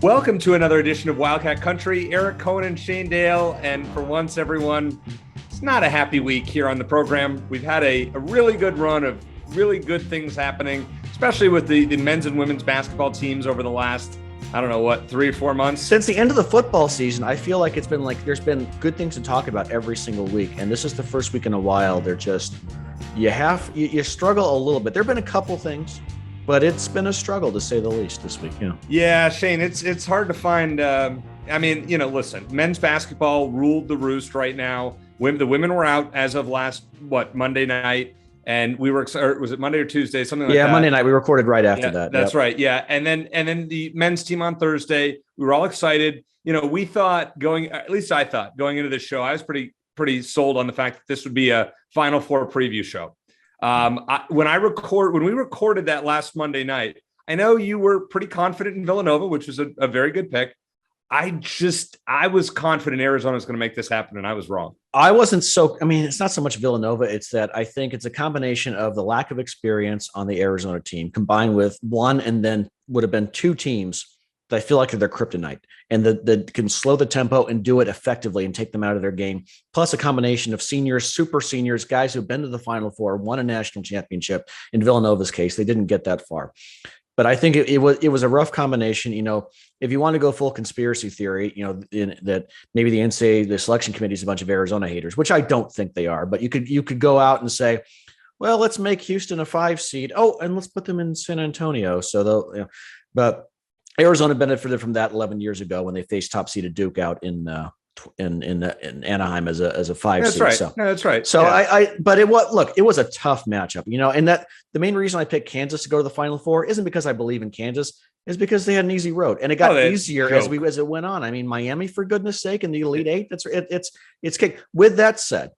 Welcome to another edition of Wildcat Country. Eric Cohen and Shane Dale. And for once, everyone, it's not a happy week here on the program. We've had a really good run of really good things happening, especially with the men's and women's basketball teams over the last, 3 or 4 months. Since the end of the football season, I feel like it's been like there's been good things to talk about every single week. And this is the first week in a while. They're just, you struggle a little bit. There have been a couple things, but it's been a struggle to say the least this week. Yeah, Shane, it's hard to find. Listen, men's basketball ruled the roost right now. The women were out as of last, Monday night. And we were, or was it Monday or Tuesday? Something like that. Yeah, Monday night. We recorded right after that. That's right. Yeah. And then the men's team on Thursday, we were all excited. We thought at least I thought going into this show, I was pretty sold on the fact that this would be a Final Four preview show. When we recorded that last Monday night, I know you were pretty confident in Villanova, which was a very good pick. I was confident Arizona was going to make this happen, and I was wrong. I wasn't it's not so much Villanova. It's that I think it's a combination of the lack of experience on the Arizona team combined with one and then would have been two teams that I feel like are their kryptonite and that can slow the tempo and do it effectively and take them out of their game. Plus a combination of seniors, super seniors, guys who've been to the Final Four, won a national championship. In Villanova's case, they didn't get that far. But I think it was a rough combination. If you want to go full conspiracy theory, that maybe the NCAA, the selection committee is a bunch of Arizona haters, which I don't think they are. But you could go out and say, well, let's make Houston a 5 seed. Oh, and let's put them in San Antonio. So but Arizona benefited from that 11 years ago when they faced top seeded Duke out in Anaheim as a 5 That's seed. Right. So, no, that's right. So yeah. But it was a tough matchup, and that the main reason I picked Kansas to go to the Final Four isn't because I believe in Kansas, is because they had an easy road and it got easier as it went on. I mean, Miami, for goodness sake, in the Elite Eight, it's kicked. With that said,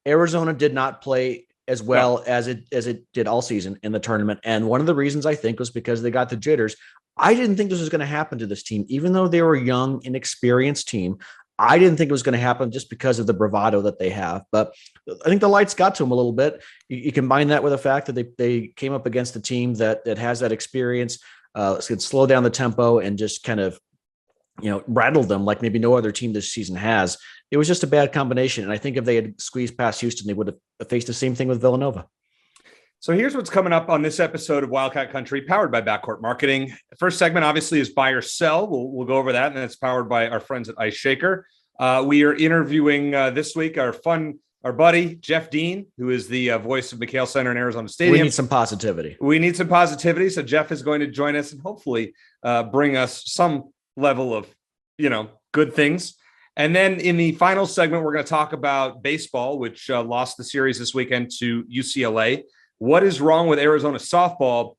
Arizona did not play as well as it did all season in the tournament. And one of the reasons I think was because they got the jitters. I didn't think this was going to happen to this team, even though they were a young, inexperienced team. I didn't think it was going to happen just because of the bravado that they have. But I think the lights got to them a little bit. You combine that with the fact that they came up against a team that has that experience, could slow down the tempo and just kind of, rattled them like maybe no other team this season has. It was just a bad combination. And I think if they had squeezed past Houston, they would have faced the same thing with Villanova. So here's what's coming up on this episode of Wildcat Country, powered by Backcourt Marketing. The first segment, obviously, is buy or sell. We'll go over that, and it's powered by our friends at Ice Shaker. We are interviewing this week our buddy, Jeff Dean, who is the voice of McHale Center in Arizona Stadium. We need some positivity. So Jeff is going to join us and hopefully bring us some level of, good things. And then in the final segment, we're going to talk about baseball, which lost the series this weekend to UCLA. What is wrong with Arizona softball?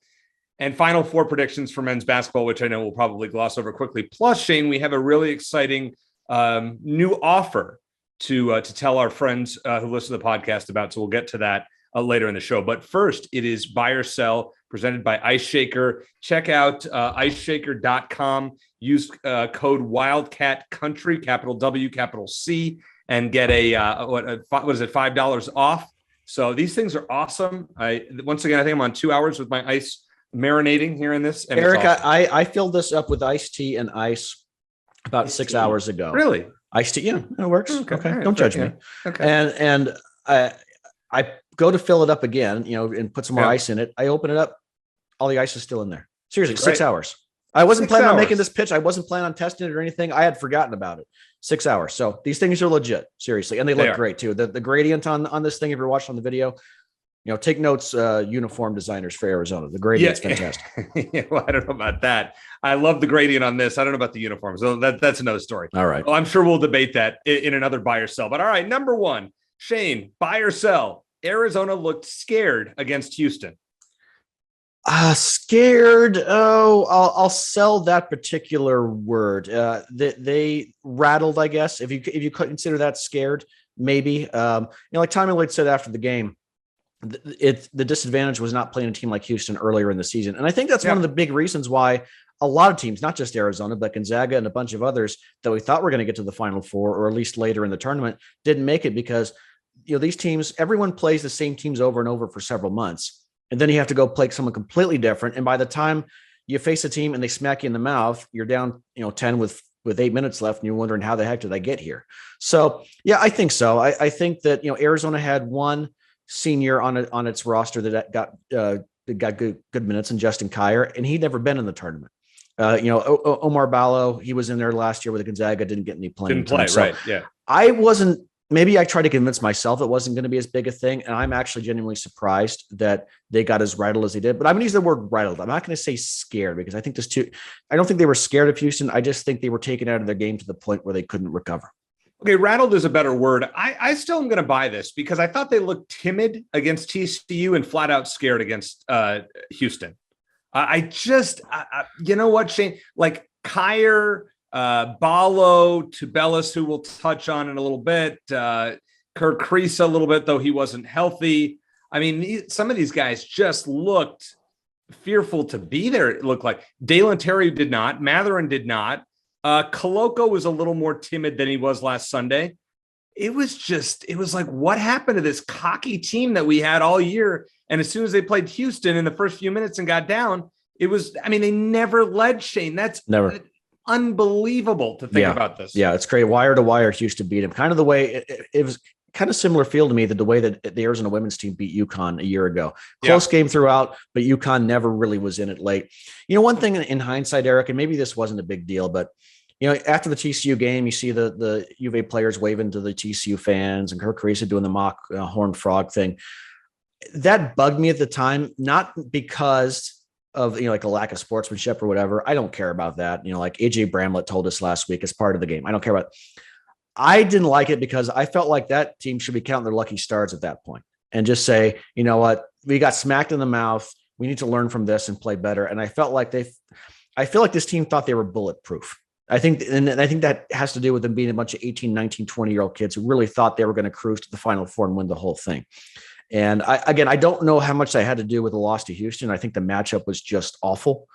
And Final Four predictions for men's basketball, which I know we'll probably gloss over quickly. Plus, Shane, we have a really exciting new offer to tell our friends who listen to the podcast about. So we'll get to that later in the show. But first, it is buy or sell, presented by Ice Shaker. Check out iceshaker.com. Use code Wildcat Country, capital W, capital C, and get $5 off. So these things are awesome. Once again, I think I'm on 2 hours with my ice marinating here in this. And Eric, awesome. I filled this up with iced tea and ice about iced 6 hours ago. Really? Iced tea, yeah, it works. Okay, right, don't judge me. Okay. And I go to fill it up again, and put some more ice in it. I open it up, all the ice is still in there. Seriously, 6 hours. I wasn't planning on making this pitch. I wasn't planning on testing it or anything. I had forgotten about it. 6 hours. So these things are legit, seriously. And they look great too. The gradient on this thing, if you're watching on the video, take notes, uniform designers for Arizona. The gradient's fantastic. Well, I don't know about that. I love the gradient on this. I don't know about the uniforms. So that's another story. All right. Well, I'm sure we'll debate that in another buy or sell. But all right, number one, Shane, buy or sell. Arizona looked scared against Houston. Scared. Oh, I'll sell that particular word. They rattled, I guess. If you could consider that scared, maybe. Like Tommy Lloyd said after the game, the disadvantage was not playing a team like Houston earlier in the season, and I think that's one of the big reasons why a lot of teams, not just Arizona, but Gonzaga and a bunch of others that we thought were going to get to the Final Four or at least later in the tournament didn't make it because these teams, everyone plays the same teams over and over for several months. And then you have to go play someone completely different. And by the time you face a team and they smack you in the mouth. You're down, 10 with 8 minutes left, and you're wondering how the heck did I get here? So yeah, I think so. I think that Arizona had one senior on its roster that got good minutes, and Justin Kier, and he'd never been in the tournament. Omar Ballo, he was in there last year with Gonzaga, didn't get any playing time. Didn't play, right? Yeah. Maybe I tried to convince myself it wasn't going to be as big a thing, and I'm actually genuinely surprised that they got as rattled as they did. But I'm going to use the word rattled. I'm not going to say scared, because I don't think they were scared of Houston. I just think they were taken out of their game to the point where they couldn't recover. Okay, rattled is a better word. I still am going to buy this, because I thought they looked timid against TCU and flat out scared against Houston. You know what, Shane? Like Kier, Ballo, Tobens, who we'll touch on in a little bit, Kirk Kriisa a little bit, though he wasn't healthy. I mean, some of these guys just looked fearful to be there. It looked like Dalen Terry did not. Matherin did not. Koloko was a little more timid than he was last Sunday. It was like, what happened to this cocky team that we had all year? And as soon as they played Houston in the first few minutes and got down, they never led, Shane. That's never unbelievable to think about this. Yeah, it's great. Wire to wire, Houston beat him. Kind of the way it was kind of similar feel to me, the way that the Arizona women's team beat UConn a year ago. Close game throughout, but UConn never really was in it late. One thing in hindsight, Eric, and maybe this wasn't a big deal, but after the TCU game, you see the U of A players waving to the TCU fans and Kirk Kriisa doing the mock horned frog thing. That bugged me at the time, not because of, like a lack of sportsmanship or whatever. I don't care about that. Like AJ Bramlett told us last week, as part of the game. I don't care about it. I didn't like it because I felt like that team should be counting their lucky stars at that point and just say, you know what, we got smacked in the mouth. We need to learn from this and play better. And I feel like this team thought they were bulletproof. I think that has to do with them being a bunch of 18, 19, 20-year-old kids who really thought they were going to cruise to the Final Four and win the whole thing. And I don't know how much that had to do with the loss to Houston. I think the matchup was just awful.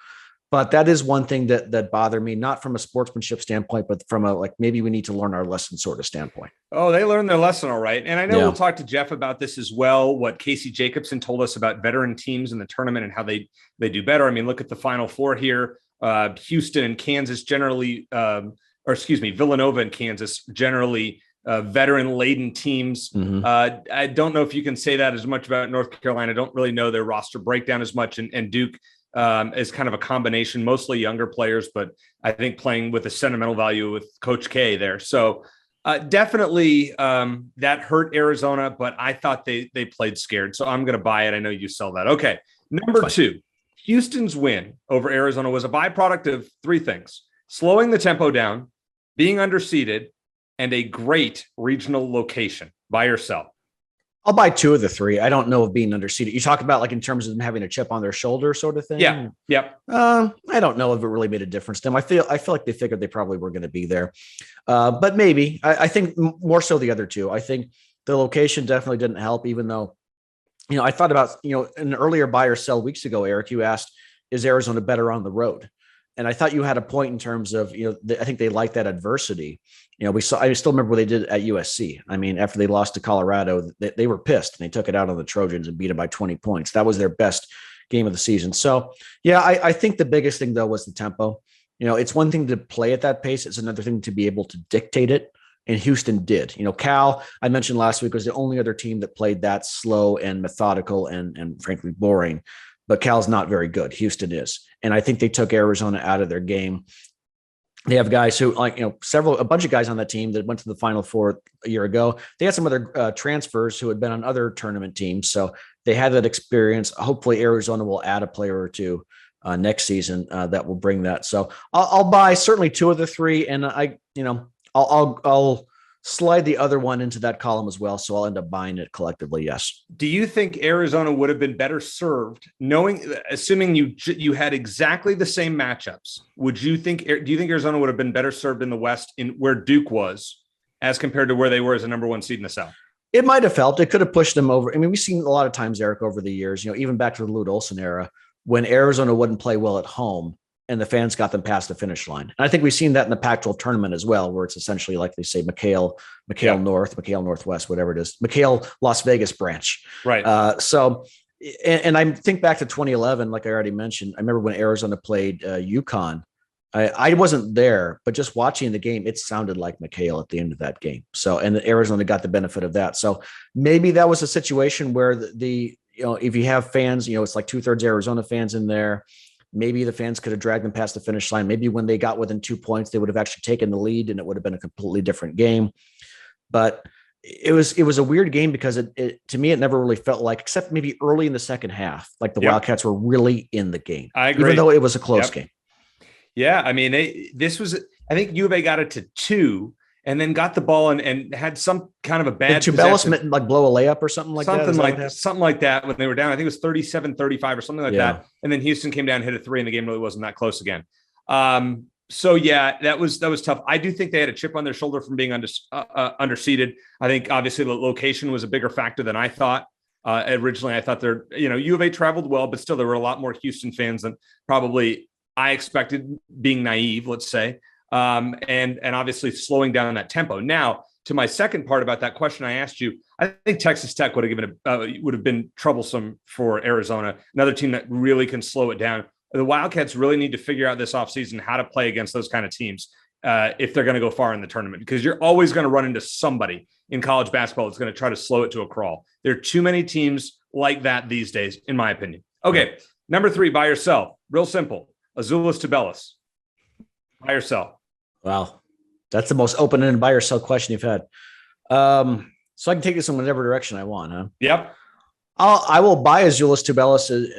But that is one thing that bothered me, not from a sportsmanship standpoint, but from a, like, maybe we need to learn our lesson sort of standpoint. Oh, they learned their lesson. All right. And I know we'll talk to Jeff about this as well. What Casey Jacobson told us about veteran teams in the tournament and how they do better. I mean, look at the Final Four here. Houston and Kansas generally, Villanova and Kansas generally veteran laden teams. Mm-hmm. I don't know if you can say that as much about North Carolina. I don't really know their roster breakdown as much. And Duke is kind of a combination, mostly younger players, but I think playing with a sentimental value with Coach K there. So definitely that hurt Arizona, but I thought they played scared. So I'm going to buy it. I know you sell that. Okay. Number two, Houston's win over Arizona was a byproduct of three things: slowing the tempo down, being underseeded, and a great regional location. Buy or sell? I'll buy two of the three. I don't know of being underseeded. You talk about like in terms of them having a chip on their shoulder sort of thing. Yeah. Yep. I don't know if it really made a difference to them. I feel like they figured they probably were going to be there. But maybe I think more so the other two. I think the location definitely didn't help, even though, I thought about, an earlier buy or sell weeks ago, Eric, you asked, is Arizona better on the road? And I thought you had a point in terms of, I think they liked that adversity. I still remember what they did at USC. I mean, after they lost to Colorado, they were pissed and they took it out on the Trojans and beat them by 20 points. That was their best game of the season. So yeah, I think the biggest thing though was the tempo. It's one thing to play at that pace. It's another thing to be able to dictate it. And Houston did. Cal, I mentioned last week, was the only other team that played that slow and methodical and frankly boring. But Cal's not very good. Houston is. And I think they took Arizona out of their game. They have guys who, a bunch of guys on that team that went to the Final Four a year ago. They had some other transfers who had been on other tournament teams. So they had that experience. Hopefully Arizona will add a player or two next season that will bring that. So I'll buy certainly two of the three. And I'll slide the other one into that column as well. So I'll end up buying it collectively. Yes. Do you think Arizona would have been better served assuming you had exactly the same matchups? Do you think Arizona would have been better served in the West in where Duke was as compared to where they were as a number one seed in the South? It might've helped. It could have pushed them over. I mean, we've seen a lot of times, Eric, over the years, even back to the Lute Olson era, when Arizona wouldn't play well at home and the fans got them past the finish line. And I think we've seen that in the Pac-12 tournament as well, where it's essentially like they say McHale North, McHale Northwest, whatever it is, McHale Las Vegas branch. Right. So and I think back to 2011, like I already mentioned, I remember when Arizona played UConn. I wasn't there, but just watching the game, it sounded like McHale at the end of that game. So, and Arizona got the benefit of that. So maybe that was a situation where if you have fans, it's like 2/3 Arizona fans in there. Maybe the fans could have dragged them past the finish line. Maybe when they got within 2 points, they would have actually taken the lead and it would have been a completely different game. But it was a weird game because it to me, it never really felt like, except maybe early in the second half, like the Wildcats were really in the game. I agree. Even though it was a close game. Yeah, I mean, I think U of A got it to 2 and then got the ball and had some kind of a bad Did Tobels like blow a layup or something like that? Something like that when they were down. I think it was 37-35 or something like that. And then Houston came down, hit a 3, and the game really wasn't that close again. So yeah, that was tough. I do think they had a chip on their shoulder from being underseeded. I think obviously the location was a bigger factor than I thought. Originally, I thought U of A traveled well, but still there were a lot more Houston fans than probably I expected, being naive, let's say, and obviously slowing down that tempo. Now, to my second part about that question I asked you, I think Texas Tech would have been troublesome for Arizona, another team that really can slow it down. The Wildcats really need to figure out this offseason how to play against those kind of teams if they're going to go far in the tournament, because you're always going to run into somebody in college basketball that's going to try to slow it to a crawl. There are too many teams like that these days, in my opinion. Okay, number 3, buy or sell. Real simple. Azuolas Tubelis. Buy or sell? Wow. That's the most open-ended buy or sell question you've had. So I can take this in whatever direction I want, huh? Yep. I will buy Azuolas Tubelis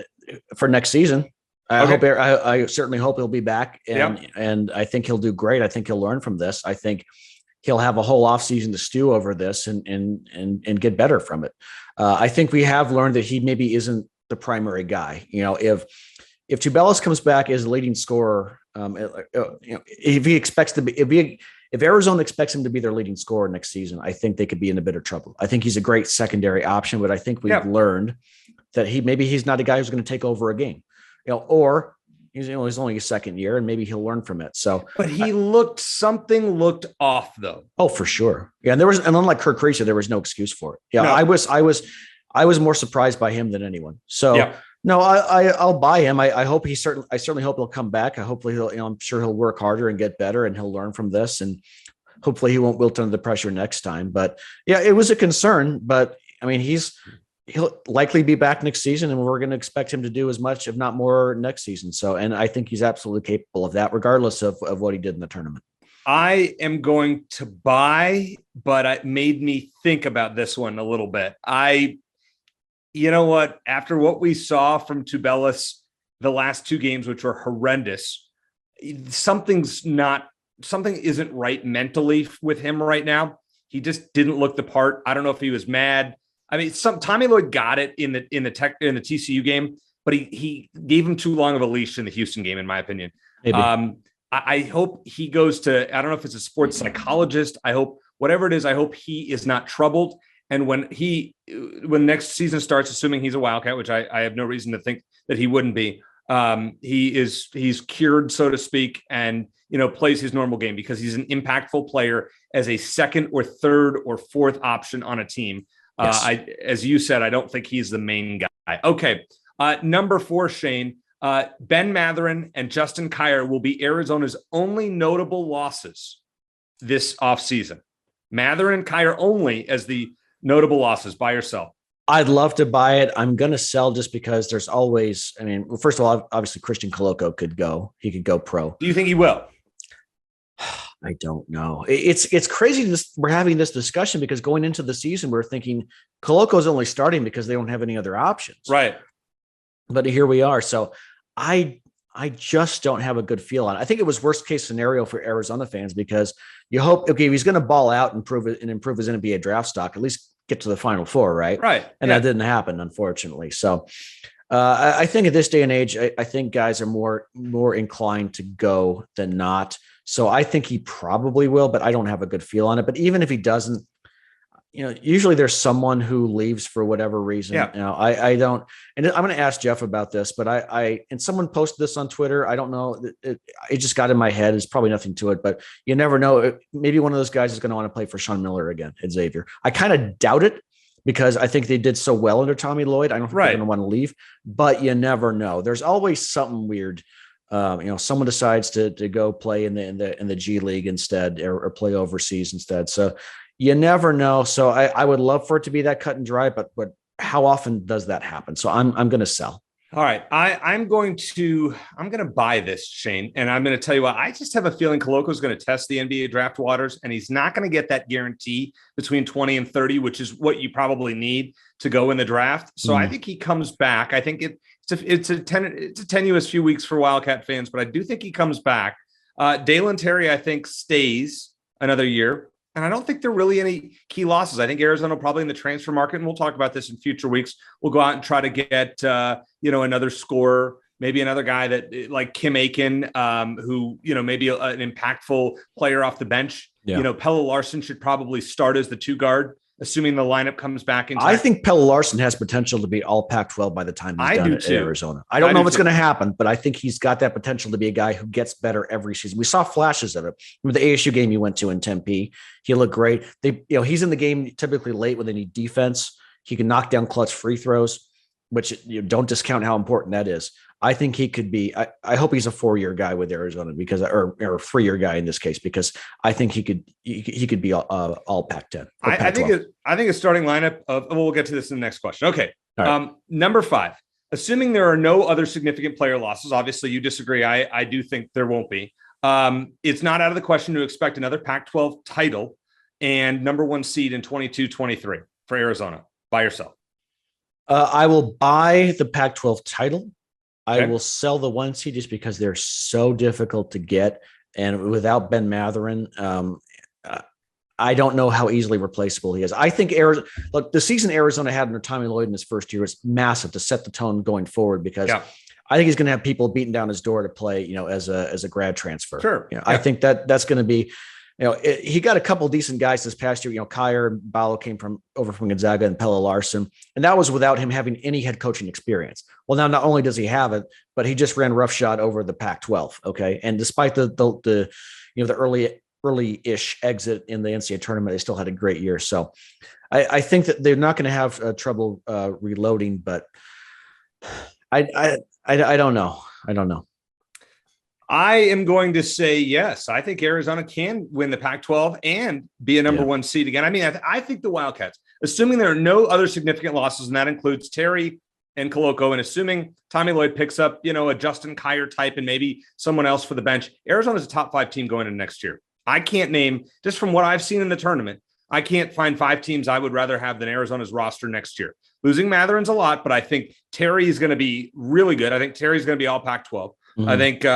for next season. I certainly hope he'll be back, and I think he'll do great. I think he'll learn from this. I think he'll have a whole offseason to stew over this and get better from it. I think we have learned that he maybe isn't the primary guy. If Tubelis comes back as a leading scorer, if Arizona expects him to be their leading scorer next season, I think they could be in a bit of trouble. I think he's a great secondary option, but I think we've learned that he's not a guy who's going to take over a game, or he's only his second year and maybe he'll learn from it. So, but something looked off though. Oh, for sure. Yeah. And unlike Kirk Creasy, there was no excuse for it. Yeah. No. I was more surprised by him than anyone. So no, I'll buy him. I certainly hope he'll come back. I'm sure he'll work harder and get better, and he'll learn from this, and hopefully he won't wilt under the pressure next time. But yeah, it was a concern, but I mean, he'll likely be back next season, and we're going to expect him to do as much, if not more, next season. So, and I think he's absolutely capable of that, regardless of what he did in the tournament. I am going to buy, but it made me think about this one a little bit. You know what? After what we saw from Tubelis the last 2 games, which were horrendous, something isn't right mentally with him right now. He just didn't look the part. I don't know if he was mad. I mean, Tommy Lloyd got it in the TCU game, but he gave him too long of a leash in the Houston game, in my opinion. Maybe. I hope he goes to, I don't know if it's a sports psychologist. I hope whatever it is, I hope he is not troubled. And when next season starts, assuming he's a Wildcat, which I have no reason to think that he wouldn't be, he's cured, so to speak, and plays his normal game, because he's an impactful player as a second or third or fourth option on a team. Yes. As you said, I don't think he's the main guy. Okay, number 4, Shane. Ben Mathurin and Justin Kier will be Arizona's only notable losses this offseason. Mathurin and Kier only as the notable losses. Buy or sell? I'd love to buy it. I'm going to sell just because there's always, first of all, obviously Christian Coloco could go. He could go pro. Do you think he will? I don't know. It's crazy. We're having this discussion because going into the season, we're thinking Coloco's only starting because they don't have any other options. Right. But here we are. So I just don't have a good feel on it. I think it was worst case scenario for Arizona fans, because you hope, okay, he's going to ball out and improve his NBA draft stock, at least get to the Final Four, right? Right. And that didn't happen, unfortunately. So I think at this day and age, I think guys are more inclined to go than not. So I think he probably will, but I don't have a good feel on it. But even if he doesn't, usually there's someone who leaves for whatever reason. Yeah. I don't, and I'm going to ask Jeff about this, but and someone posted this on Twitter. I don't know. It just got in my head. There's probably nothing to it, but you never know. Maybe one of those guys is going to want to play for Sean Miller again at Xavier. I kind of doubt it, because I think they did so well under Tommy Lloyd. I don't think they're going to want to leave, but you never know. There's always something weird. Someone decides to go play in the G League instead, or play overseas instead. So you never know. So I would love for it to be that cut and dry, but how often does that happen? So I'm going to sell. All right. I'm going to buy this, Shane. And I'm going to tell you what, I just have a feeling Koloko is going to test the NBA draft waters, and he's not going to get that guarantee between 20 and 30, which is what you probably need to go in the draft. So I think he comes back. I think it's a tenuous few weeks for Wildcat fans, but I do think he comes back. Dalen Terry, I think, stays another year. And I don't think there are really any key losses. I think Arizona probably in the transfer market, and we'll talk about this in future weeks, will go out and try to get, another scorer, maybe another guy that like Kim Aiken, who, maybe an impactful player off the bench. Yeah. Pelle Larsson should probably start as the 2 guard, assuming the lineup comes back in. I think Pelle Larsson has potential to be all Pac-12 by the time he's done at Arizona. I don't know what's going to happen, but I think he's got that potential to be a guy who gets better every season. We saw flashes of it. Remember the ASU game he went to in Tempe? He looked great. He's in the game typically late when they need defense. He can knock down clutch free throws, which don't discount how important that is. I think he could be. I hope he's a 4-year guy with Arizona or a 3-year guy in this case, because I think he could be all Pac-10. I think a starting lineup of. We'll get to this in the next question. Okay, right. Number 5. Assuming there are no other significant player losses, obviously you disagree. I do think there won't be. It's not out of the question to expect another Pac-12 title and number 1 seed in 22-23 for Arizona. By yourself. I will buy the Pac-12 title. Okay. I will sell the 1 seed just because they're so difficult to get. And without Ben Mathurin, I don't know how easily replaceable he is. I think the season Arizona had under Tommy Lloyd in his first year was massive to set the tone going forward, because I think he's going to have people beating down his door to play, as a grad transfer. Sure. I think that's going to be, he got a couple decent guys this past year. Kyer and Ballo came over from Gonzaga, and Pelle Larsson, and that was without him having any head coaching experience. Well, now not only does he have it, but he just ran roughshod over the Pac-12. Okay, and despite the early-ish exit in the NCAA tournament, they still had a great year. So I think that they're not going to have trouble reloading, but I don't know. I don't know. I am going to say yes. I think Arizona can win the Pac-12 and be a number 1 seed again. I mean, I think the Wildcats, assuming there are no other significant losses, and that includes Terry and Koloko, and assuming Tommy Lloyd picks up, a Justin Kyer type and maybe someone else for the bench, Arizona's a top 5 team going into next year. I can't name, just from what I've seen in the tournament, I can't find 5 teams I would rather have than Arizona's roster next year. Losing Mathurin's a lot, but I think Terry is going to be really good. I think Terry's going to be all Pac-12. Mm-hmm. I think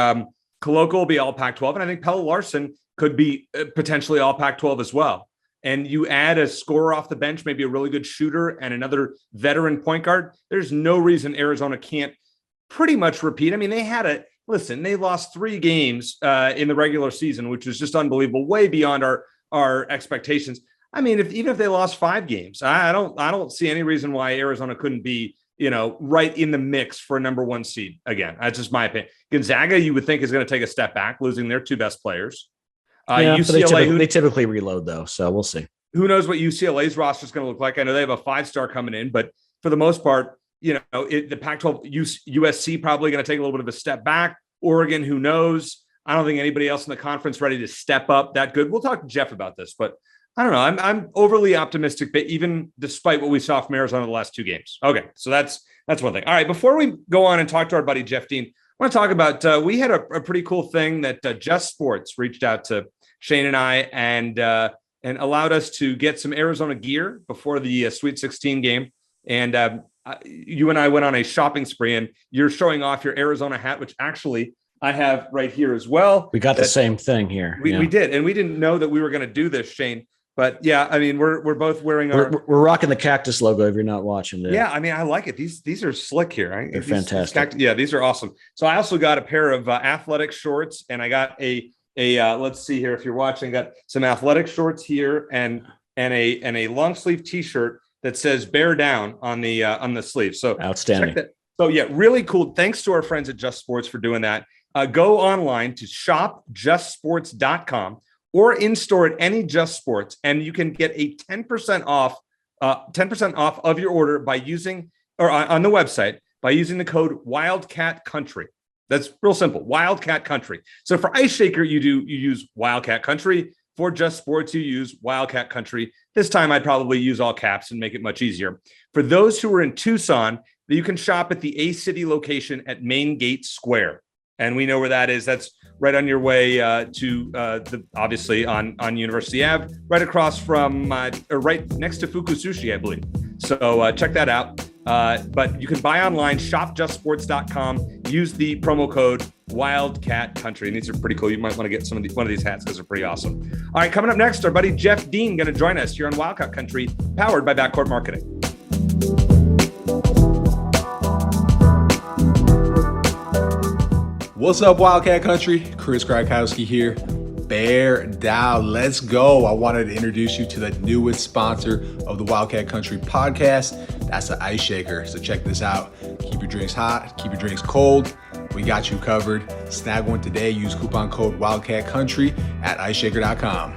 Koloko will be all Pac-12, and I think Pelle Larsson could be potentially all Pac-12 as well. And you add a scorer off the bench, maybe a really good shooter, and another veteran point guard. There's no reason Arizona can't pretty much repeat. I mean, they lost 3 games in the regular season, which was just unbelievable, way beyond our expectations. I mean, even if they lost 5 games, I don't see any reason why Arizona couldn't be, right in the mix for a number 1 seed again. That's just my opinion. Gonzaga, you would think, is going to take a step back, losing their 2 best players. UCLA, they typically reload though, so we'll see. Who knows what UCLA's roster is going to look like? I know they have a 5-star coming in, but for the most part, the Pac-12, USC probably going to take a little bit of a step back. Oregon, who knows? I don't think anybody else in the conference ready to step up that good. We'll talk to Jeff about this, but I don't know. I'm overly optimistic, but even despite what we saw from Arizona the last 2 games. Okay, so that's one thing. All right, before we go on and talk to our buddy Jeff Dean, I want to talk about we had a pretty cool thing that Just Sports reached out to Shane and I and allowed us to get some Arizona gear before the Sweet 16 game. And you and I went on a shopping spree, and you're showing off your Arizona hat, which actually I have right here as well. We got the same thing here. We did, and we didn't know that we were going to do this, Shane. But yeah, I mean, we're both wearing we're rocking the Cactus logo. If you're not watching this, yeah, I mean, I like it. These are slick here. Right? They're fantastic. These are awesome. So I also got a pair of athletic shorts, and I got a let's see here. If you're watching, got some athletic shorts here, and a long sleeve T-shirt that says "Bear Down" on the sleeve. So outstanding. So yeah, really cool. Thanks to our friends at Just Sports for doing that. Go online to shopjustsports.com. or in store at any Just Sports, and you can get a 10% off 10% off of your order by using, or on the website, by using the code Wildcat Country. That's real simple, Wildcat Country. So for Ice Shaker, you use Wildcat Country. For Just Sports, you use Wildcat Country. This time, I'd probably use all caps and make it much easier. For those who are in Tucson, you can shop at the A-City location at Main Gate Square. And we know where that is. That's right on your way to obviously on University Ave, right across from, or right next to Fuku Sushi, I believe. So check that out. But you can buy online, shopjustsports.com. Use the promo code Wildcat Country. And these are pretty cool. You might want to get one of these hats because they're pretty awesome. All right, coming up next, our buddy Jeff Dean going to join us here on Wildcat Country, powered by Backcourt Marketing. What's up, Wildcat Country? Chris Krakowski here. Bear down. Let's go. I wanted to introduce you to the newest sponsor of the Wildcat Country podcast. That's the Ice Shaker. So check this out. Keep your drinks hot, keep your drinks cold. We got you covered. Snag one today. Use coupon code Wildcat Country at iceshaker.com.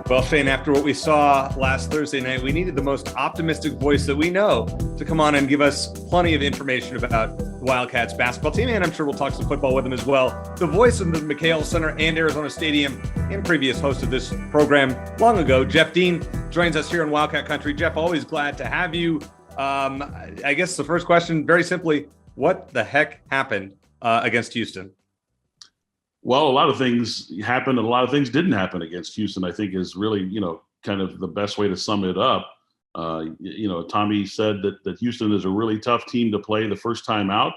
Well, Shane, after what we saw last Thursday night, we needed the most optimistic voice that we know to come on and give us plenty of information about the Wildcats basketball team, and I'm sure we'll talk some football with him as well. The voice of the McHale Center and Arizona Stadium and previous host of this program long ago, Jeff Dean, joins us here in Wildcat Country. Jeff, always glad to have you. I guess the first question, very simply, what the heck happened against Houston? Well, a lot of things happened and a lot of things didn't happen against Houston, I think is really, kind of the best way to sum it up. Tommy said that Houston is a really tough team to play the first time out.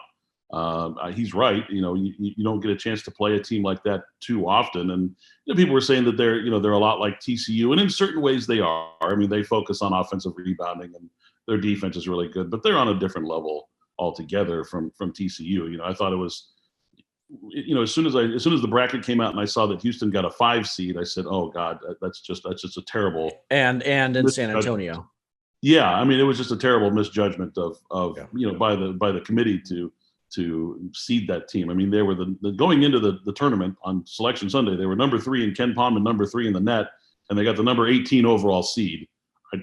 He's right. You don't get a chance to play a team like that too often. And people were saying that they're a lot like TCU, and in certain ways they are. I mean, they focus on offensive rebounding and their defense is really good, but they're on a different level altogether from TCU. I thought it was, as soon as the bracket came out and I saw that Houston got a 5 seed, I said, "Oh God, that's just a terrible." And in San Antonio. Yeah, I mean, it was just a terrible misjudgment of by the committee to seed that team. I mean, they were going into the tournament on Selection Sunday. They were number 3 in Ken Palm and number 3 in the net, and they got the number 18 overall seed.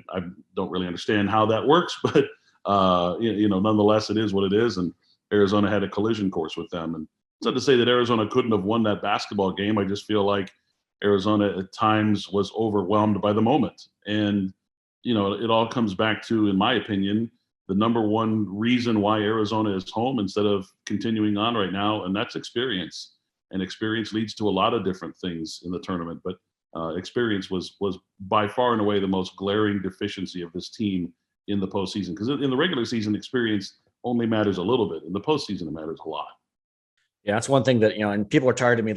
I don't really understand how that works, but nonetheless, it is what it is. And Arizona had a collision course with them, and it's not to say that Arizona couldn't have won that basketball game. I just feel like Arizona at times was overwhelmed by the moment. And, it all comes back to, in my opinion, the number one reason why Arizona is home instead of continuing on right now, and that's experience. And experience leads to a lot of different things in the tournament. But experience was by far and away the most glaring deficiency of this team in the postseason. Because in the regular season, experience only matters a little bit. In the postseason, it matters a lot. Yeah, that's one thing that, and people are tired of me,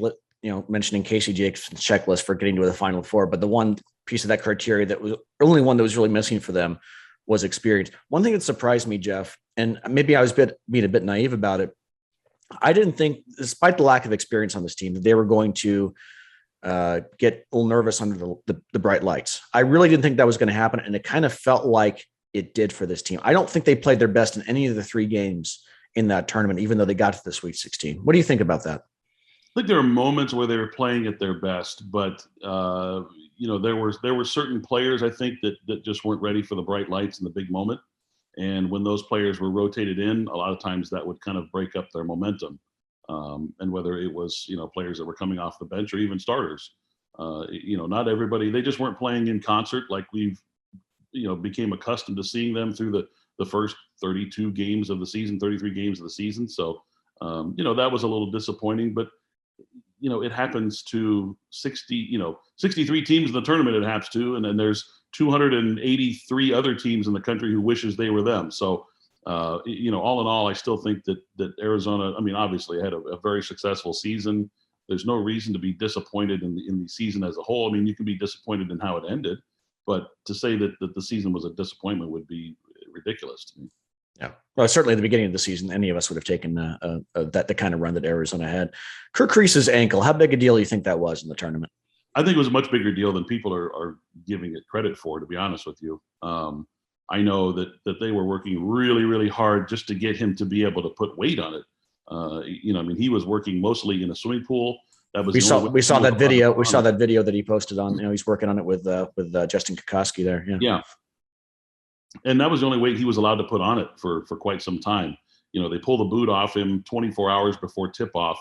mentioning Casey Jacobson's checklist for getting to the Final Four. But the one piece of that criteria that was the only one that was really missing for them was experience. One thing that surprised me, Jeff, and maybe I was being a bit naive about it, I didn't think, despite the lack of experience on this team, that they were going to get a little nervous under the bright lights. I really didn't think that was going to happen, and it kind of felt like it did for this team. I don't think they played their best in any of the 3 games in that tournament, even though they got to the Sweet 16. What do you think about that? I think there are moments where they were playing at their best, but there were certain players, I think, that just weren't ready for the bright lights in the big moment. And when those players were rotated in, a lot of times that would kind of break up their momentum. And whether it was, players that were coming off the bench or even starters, not everybody, they just weren't playing in concert like we've, became accustomed to seeing them through the first 32 games of the season, 33 games of the season. So, that was a little disappointing, but, it happens to 63 teams in the tournament it happens to, and then there's 283 other teams in the country who wishes they were them. So, all in all, I still think that Arizona, I mean, obviously had a very successful season. There's no reason to be disappointed in the season as a whole. I mean, you can be disappointed in how it ended, but to say that the season was a disappointment would be ridiculous to me. Yeah. Well, certainly at the beginning of the season, any of us would have taken the kind of run that Arizona had. Kirk Crease's ankle, how big a deal do you think that was in the tournament? I think it was a much bigger deal than people are giving it credit for, to be honest with you. I know that they were working really, really hard just to get him to be able to put weight on it. He was working mostly in a swimming pool. That was we saw that video. We saw that video that he posted on. He's working on it with Justin Kokoski there. Yeah. And that was the only weight he was allowed to put on it for quite some time. They pull the boot off him 24 hours before tip-off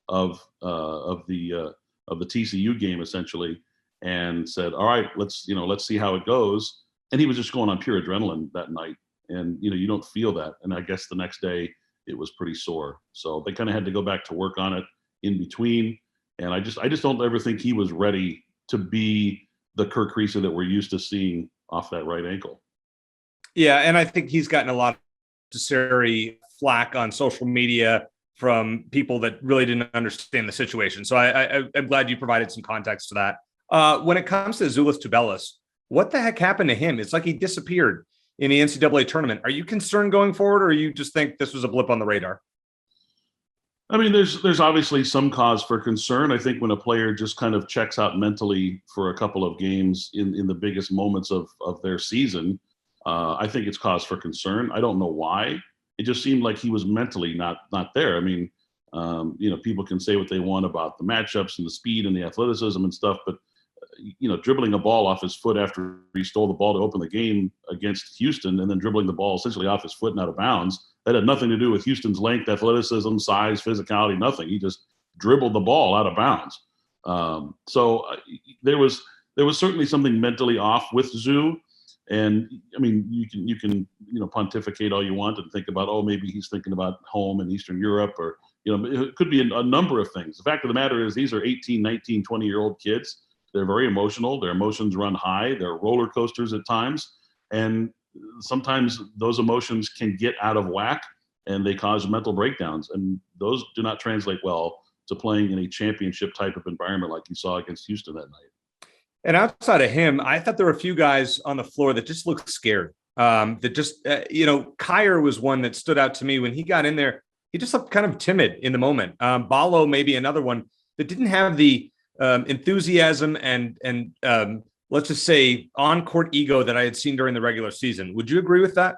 of the TCU game, essentially, and said, all right, let's see how it goes. And he was just going on pure adrenaline that night. And, you don't feel that. And I guess the next day it was pretty sore. So they kind of had to go back to work on it in between. And I just don't ever think he was ready to be the Kirk Kriisa that we're used to seeing off that right ankle. Yeah, and I think he's gotten a lot of necessary flack on social media from people that really didn't understand the situation. So I'm glad you provided some context to that. When it comes to Zhaire Tobens, what the heck happened to him? It's like he disappeared in the NCAA tournament. Are you concerned going forward, or you just think this was a blip on the radar? I mean, there's obviously some cause for concern. I think when a player just kind of checks out mentally for a couple of games in the biggest moments of their season, I think it's cause for concern. I don't know why. It just seemed like he was mentally not there. I mean, people can say what they want about the matchups and the speed and the athleticism and stuff, but dribbling a ball off his foot after he stole the ball to open the game against Houston, and then dribbling the ball essentially off his foot and out of bounds, that had nothing to do with Houston's length, athleticism, size, physicality, nothing. He just dribbled the ball out of bounds. So there was certainly something mentally off with Zhaire. And I mean, you can pontificate all you want and think about, oh, maybe he's thinking about home in Eastern Europe, or it could be a number of things. The fact of the matter is, these are 18, 19, 20-year-old kids. They're very emotional. Their emotions run high. They're roller coasters at times, and sometimes those emotions can get out of whack and they cause mental breakdowns. And those do not translate well to playing in a championship type of environment like you saw against Houston that night. And outside of him, I thought there were a few guys on the floor that just looked scared. Kyer was one that stood out to me when he got in there. He just looked kind of timid in the moment. Ballo, maybe another one that didn't have the enthusiasm and let's just say on-court ego that I had seen during the regular season. Would you agree with that?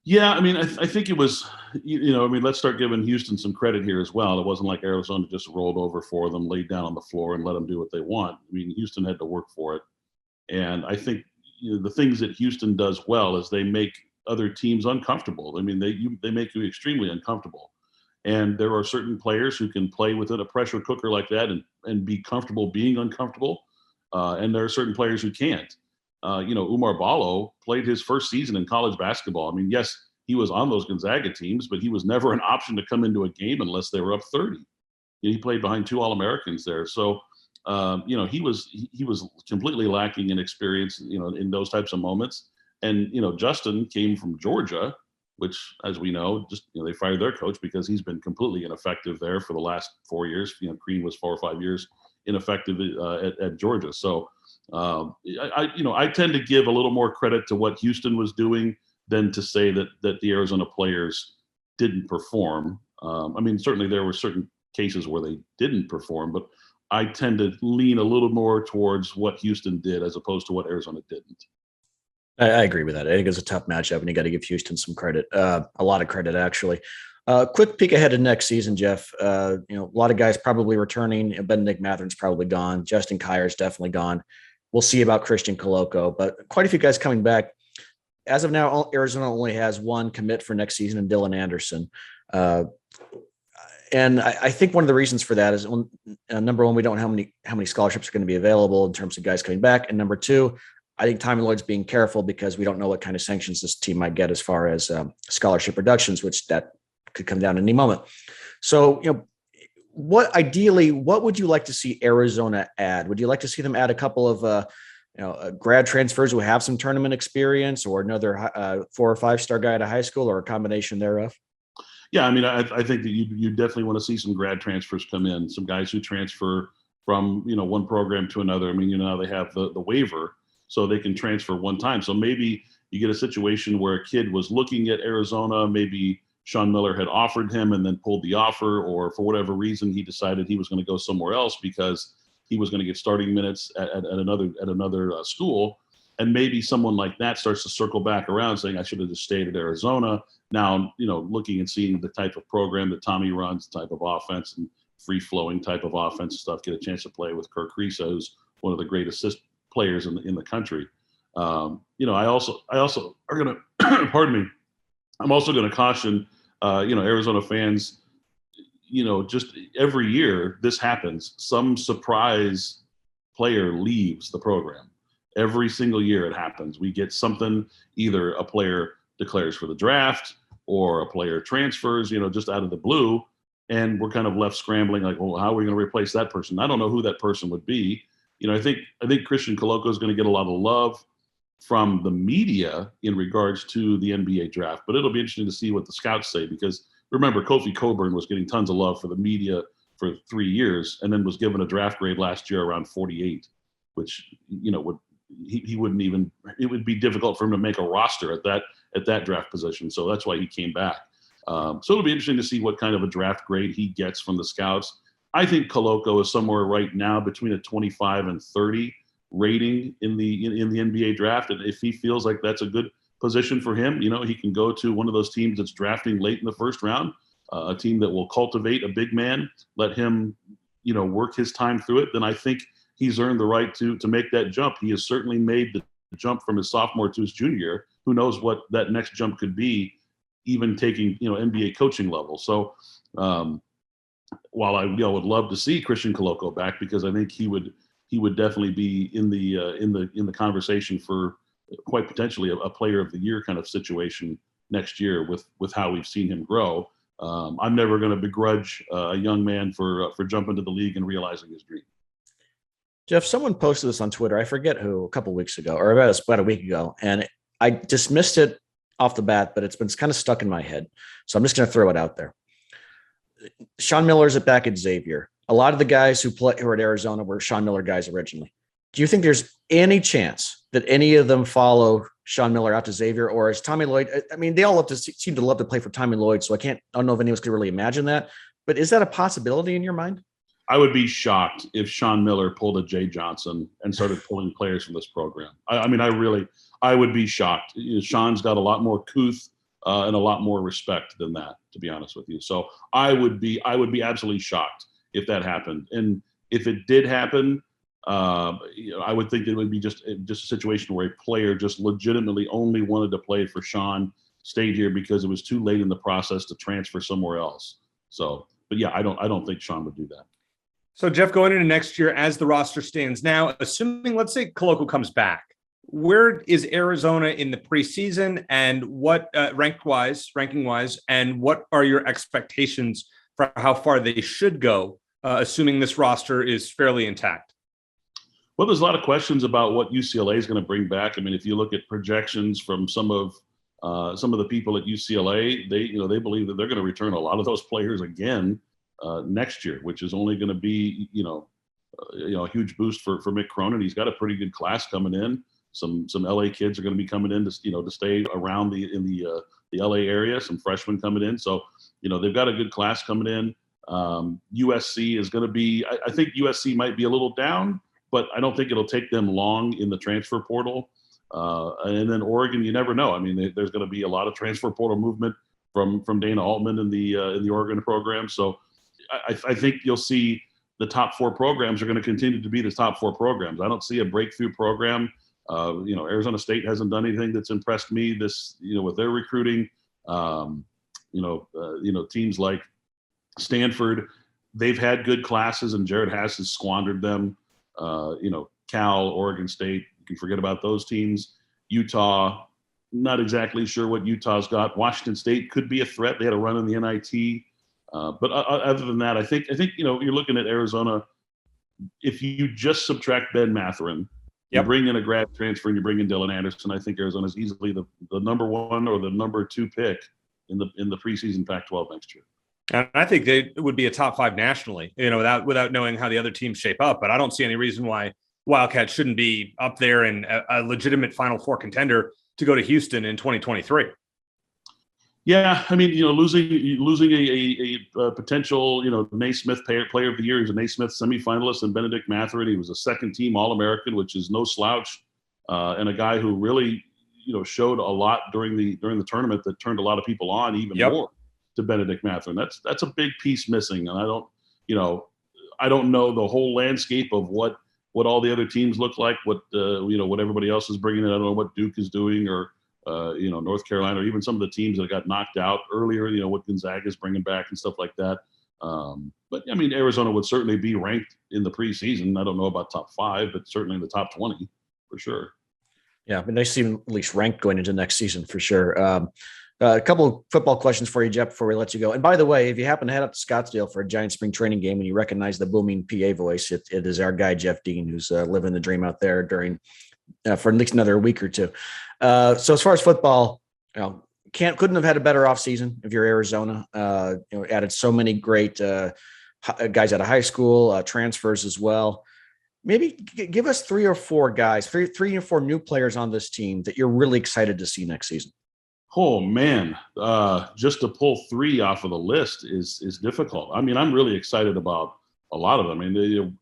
Yeah, I mean, I think it was, let's start giving Houston some credit here as well. It wasn't like Arizona just rolled over for them, laid down on the floor, and let them do what they want. I mean, Houston had to work for it. And I think the things that Houston does well is they make other teams uncomfortable. I mean, they make you extremely uncomfortable. And there are certain players who can play within a pressure cooker like that and be comfortable being uncomfortable. And there are certain players who can't. Oumar Ballo played his first season in college basketball. I mean, yes, he was on those Gonzaga teams, but he was never an option to come into a game unless they were up 30. He played behind two All-Americans there. So, he was completely lacking in experience, in those types of moments. And, Justin came from Georgia, which, as we know, just, they fired their coach because he's been completely ineffective there for the last 4 years. Crean was 4 or 5 years ineffective at Georgia. So, I tend to give a little more credit to what Houston was doing than to say that the Arizona players didn't perform. I mean, certainly there were certain cases where they didn't perform, but I tend to lean a little more towards what Houston did as opposed to what Arizona didn't. I agree with that. I think it's a tough matchup, and you got to give Houston some credit, a lot of credit, actually. Quick peek ahead to next season, Jeff. A lot of guys probably returning. Benedict Matherin's probably gone. Justin Kyer's definitely gone. We'll see about Christian Koloko, but quite a few guys coming back. As of now, Arizona only has one commit for next season, and Dylan Anderson. And I think one of the reasons for that is, number one, we don't know how many scholarships are going to be available in terms of guys coming back, and number two, I think Tommy Lloyd's being careful because we don't know what kind of sanctions this team might get as far as scholarship reductions, which that could come down at any moment. So, what would you like to see Arizona add? Would you like to see them add a couple of grad transfers who have some tournament experience, or another 4 or 5 star guy at a high school, or a combination thereof? Yeah, I mean, I think that you definitely want to see some grad transfers come in, some guys who transfer from one program to another. I mean, now they have the waiver, so they can transfer one time. So maybe you get a situation where a kid was looking at Arizona, maybe Sean Miller had offered him and then pulled the offer, or for whatever reason he decided he was going to go somewhere else because he was going to get starting minutes at another school. And maybe someone like that starts to circle back around saying, I should have just stayed at Arizona. Now, looking and seeing the type of program that Tommy runs, the type of offense and free-flowing type of offense stuff, get a chance to play with Kirk Risa, who's one of the great assist players in the country. I also are going to, pardon me, I'm also going to caution, Arizona fans, just every year this happens. Some surprise player leaves the program. Every single year it happens. We get something, either a player declares for the draft or a player transfers, just out of the blue. And we're kind of left scrambling like, well, how are we going to replace that person? I don't know who that person would be. I think Christian Koloko is going to get a lot of love from the media in regards to the NBA draft, but it'll be interesting to see what the scouts say, because remember, Kofi Cockburn was getting tons of love for the media for 3 years and then was given a draft grade last year around 48, which, he wouldn't even, it would be difficult for him to make a roster at that draft position. So that's why he came back. So it'll be interesting to see what kind of a draft grade he gets from the scouts. I think Koloko is somewhere right now between a 25 and 30 rating in the NBA draft. And if he feels like that's a good position for him, he can go to one of those teams that's drafting late in the first round, a team that will cultivate a big man, let him, work his time through it. Then I think he's earned the right to make that jump. He has certainly made the jump from his sophomore to his junior year. Who knows what that next jump could be, even taking, NBA coaching level. So while I would love to see Christian Koloko back, because I think he would definitely be in the conversation for quite potentially a player of the year kind of situation next year with how we've seen him grow. I'm never going to begrudge a young man for jumping to the league and realizing his dream. Jeff, someone posted this on Twitter. I forget who, a couple of weeks ago, or about a week ago, and I dismissed it off the bat, but it's been kind of stuck in my head. So I'm just going to throw it out there. Sean Miller's back at Xavier. A lot of the guys who are at Arizona were Sean Miller guys originally. Do you think there's any chance that any of them follow Sean Miller out to Xavier, or is Tommy Lloyd? I mean, they all seem to love to play for Tommy Lloyd, so I don't know if anyone's could really imagine that. But is that a possibility in your mind? I would be shocked if Sean Miller pulled a Jay Johnson and started pulling players from this program. I would be shocked. Sean's got a lot more couth and a lot more respect than that, to be honest with you. So I would be absolutely shocked if that happened. And if it did happen, I would think it would be just a situation where a player just legitimately only wanted to play for Sean, stayed here because it was too late in the process to transfer somewhere else. So, but yeah, I don't think Sean would do that. So, Jeff, going into next year, as the roster stands now, assuming, let's say, Koloko comes back, where is Arizona in the preseason, and what ranking wise, and what are your expectations for how far they should go, assuming this roster is fairly intact? Well, there's a lot of questions about what UCLA is going to bring back. I mean, if you look at projections from some of the people at UCLA, they believe that they're going to return a lot of those players again next year, which is only going to be a huge boost for Mick Cronin. He's got a pretty good class coming in. Some LA kids are going to be coming in to stay around the LA area. Some freshmen coming in, so they've got a good class coming in. USC is going to be. I think USC might be a little down, but I don't think it'll take them long in the transfer portal. And then Oregon, you never know. I mean, there's going to be a lot of transfer portal movement from Dana Altman in the Oregon program. So I think you'll see the top four programs are going to continue to be the top four programs. I don't see a breakthrough program. Arizona State hasn't done anything that's impressed me with their recruiting. Teams like Stanford, they've had good classes and Jared Haas has squandered them. Cal, Oregon State, you can forget about those teams. Utah, not exactly sure what Utah's got. Washington State could be a threat. They had a run in the NIT. But other than that, I think you're looking at Arizona. If you just subtract Ben Mathurin, you bring in a grad transfer and you bring in Dylan Anderson, I think Arizona is easily the number one or the number two pick in the preseason Pac-12 next year. And I think they would be a top five nationally, without knowing how the other teams shape up. But I don't see any reason why Wildcats shouldn't be up there and a legitimate Final Four contender to go to Houston in 2023. Yeah, I mean, losing a potential, Naismith player of the year. He was a Naismith semifinalist, and Benedict Mathurin. He was a second-team All-American, which is no slouch, and a guy who really, showed a lot during the tournament that turned a lot of people on even more to Benedict Mathurin. That's a big piece missing, and I don't know the whole landscape of what all the other teams look like, what everybody else is bringing in. I don't know what Duke is doing, or North Carolina, or even some of the teams that got knocked out earlier, what Gonzaga is bringing back and stuff like that. But I mean, Arizona would certainly be ranked in the preseason. I don't know about top 5, but certainly in the top 20 for sure. Yeah, but they seem at least ranked going into next season for sure. A couple of football questions for you, Jeff, before we let you go. And by the way, if you happen to head up to Scottsdale for a Giant spring training game and you recognize the booming PA voice, it is our guy, Jeff Dean, who's living the dream out there for at least another week or two. So as far as football, couldn't have had a better offseason if you're Arizona. Added so many great guys out of high school, transfers as well. Maybe give us 3 or 4 guys, three or four new players on this team that you're really excited to see next season. Oh man, just to pull 3 off of the list is difficult. I mean, I'm really excited about a lot of them. I mean,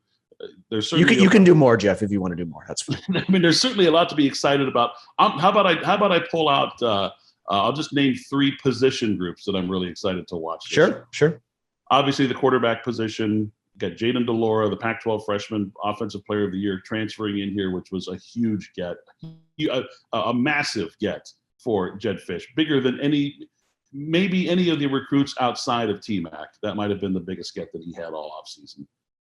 there's certainly you can do more, Jeff, if you want to do more. That's fine. I mean, there's certainly a lot to be excited about. How about I pull out? I'll just name 3 position groups that I'm really excited to watch. Sure. Obviously, the quarterback position. Got Jaden DeLora, the Pac-12 freshman offensive player of the year, transferring in here, which was a huge get, a massive get for Jedd Fisch, bigger than maybe any of the recruits outside of T-Mac. That might have been the biggest get that he had all offseason.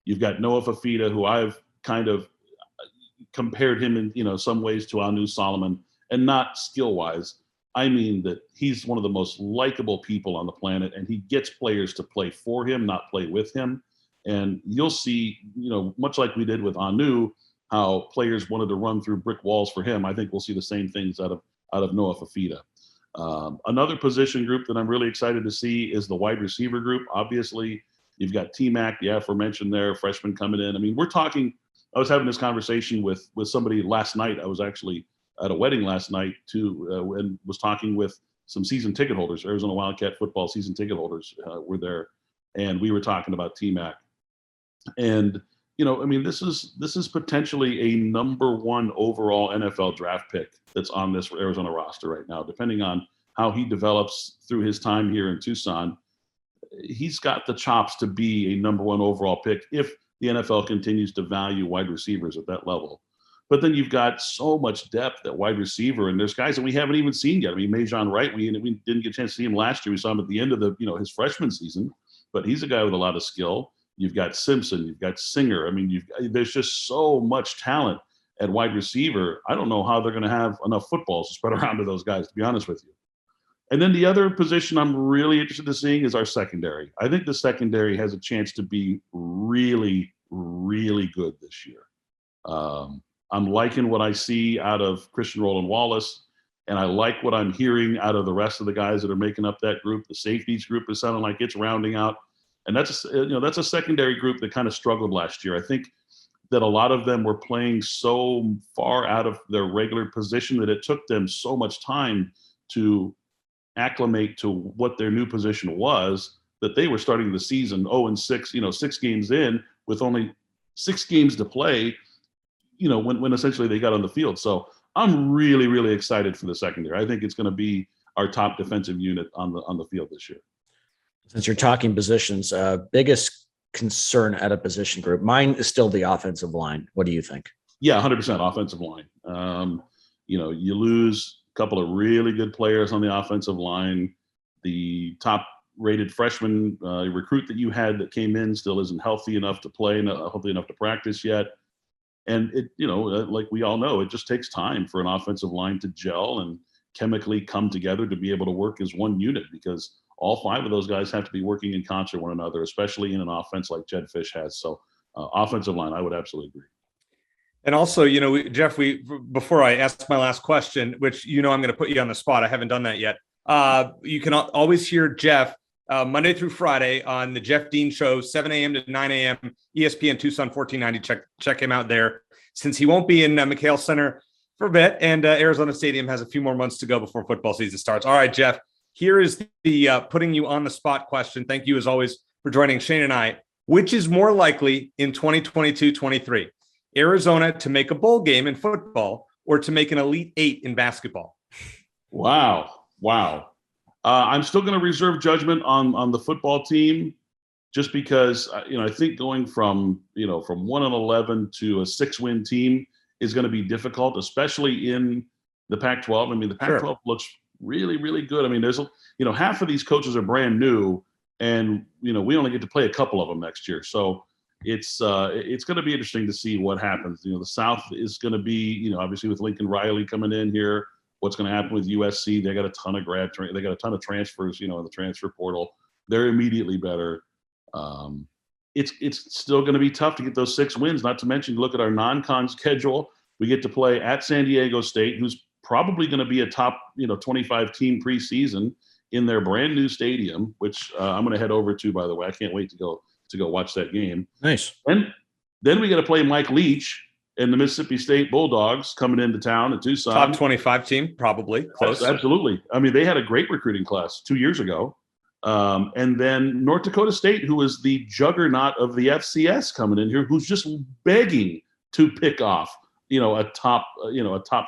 You've got Noah Fafita, who I've kind of compared him in some ways to Anu Solomon, and not skill-wise. I mean that he's one of the most likable people on the planet, and he gets players to play for him, not play with him. And you'll see, much like we did with Anu, how players wanted to run through brick walls for him. I think we'll see the same things out of Noah Fafita. Another position group that I'm really excited to see is the wide receiver group. Obviously, you've got T-Mac, the aforementioned there, freshman coming in. I mean, I was having this conversation with somebody last night. I was actually at a wedding last night too, and was talking with some season ticket holders. Arizona Wildcat football season ticket holders were there, and we were talking about T-Mac. And I mean, this is potentially a number 1 overall NFL draft pick that's on this Arizona roster right now. Depending on how he develops through his time here in Tucson, he's got the chops to be a number 1 overall pick if the NFL continues to value wide receivers at that level. But then you've got so much depth at wide receiver, and there's guys that we haven't even seen yet. I mean, Majon Wright, we didn't get a chance to see him last year. We saw him at the end of his freshman season, but he's a guy with a lot of skill. You've got Simpson, you've got Singer. I mean, there's just so much talent at wide receiver. I don't know how they're going to have enough footballs to spread around to those guys, to be honest with you. And then the other position I'm really interested in seeing is our secondary. I think the secondary has a chance to be really, really good this year. I'm liking what I see out of Christian Roland Wallace, and I like what I'm hearing out of the rest of the guys that are making up that group. The safeties group is sounding like it's rounding out. And that's a secondary group that kind of struggled last year. I think that a lot of them were playing so far out of their regular position that it took them so much time to acclimate to what their new position was, that they were starting the season 0-6, 6 games in with only 6 games to play, when essentially they got on the field. So I'm really, really excited for the secondary. I think it's going to be our top defensive unit on the field this year. Since you're talking positions, biggest concern at a position group, mine is still the offensive line. What do you think? Yeah, 100% offensive line. You lose a couple of really good players on the offensive line. The top-rated freshman recruit that you had that came in still isn't healthy enough to play, not healthy enough to practice yet. And like we all know, it just takes time for an offensive line to gel and chemically come together to be able to work as one unit, because all 5 of those guys have to be working in concert with one another, especially in an offense like Jedd Fisch has. So offensive line, I would absolutely agree. And also, Jeff, before I ask my last question, which, I'm going to put you on the spot. I haven't done that yet. You can always hear Jeff Monday through Friday on the Jeff Dean Show, 7 a.m. to 9 a.m., ESPN Tucson 1490. Check him out there, since he won't be in McHale Center for a bit, and Arizona Stadium has a few more months to go before football season starts. All right, Jeff. Here is the putting you on the spot question. Thank you, as always, for joining Shane and I. Which is more likely in 2022-23? Arizona to make a bowl game in football or to make an Elite 8 in basketball? Wow. I'm still going to reserve judgment on the football team, just because, I think going from 1-11 to a 6-win team is going to be difficult, especially in the Pac-12. I mean, the Pac-12 looks really, really good. I mean, there's, half of these coaches are brand new, and, we only get to play a couple of them next year. So it's going to be interesting to see what happens. The South is going to be, obviously with Lincoln Riley coming in here, what's going to happen with USC. They got a ton of they got a ton of transfers, in the transfer portal. They're immediately better. It's still going to be tough to get those 6 wins, not to mention, look at our non-con schedule. We get to play at San Diego State, who's probably going to be a top, 25 team preseason in their brand new stadium, which I'm going to head over to, by the way. I can't wait to go watch that game. Nice. And then we got to play Mike Leach and the Mississippi State Bulldogs coming into town at Tucson. Top 25 team, probably close. Absolutely. I mean, they had a great recruiting class 2 years ago. And then North Dakota State, who is the juggernaut of the FCS, coming in here, who's just begging to pick off, a top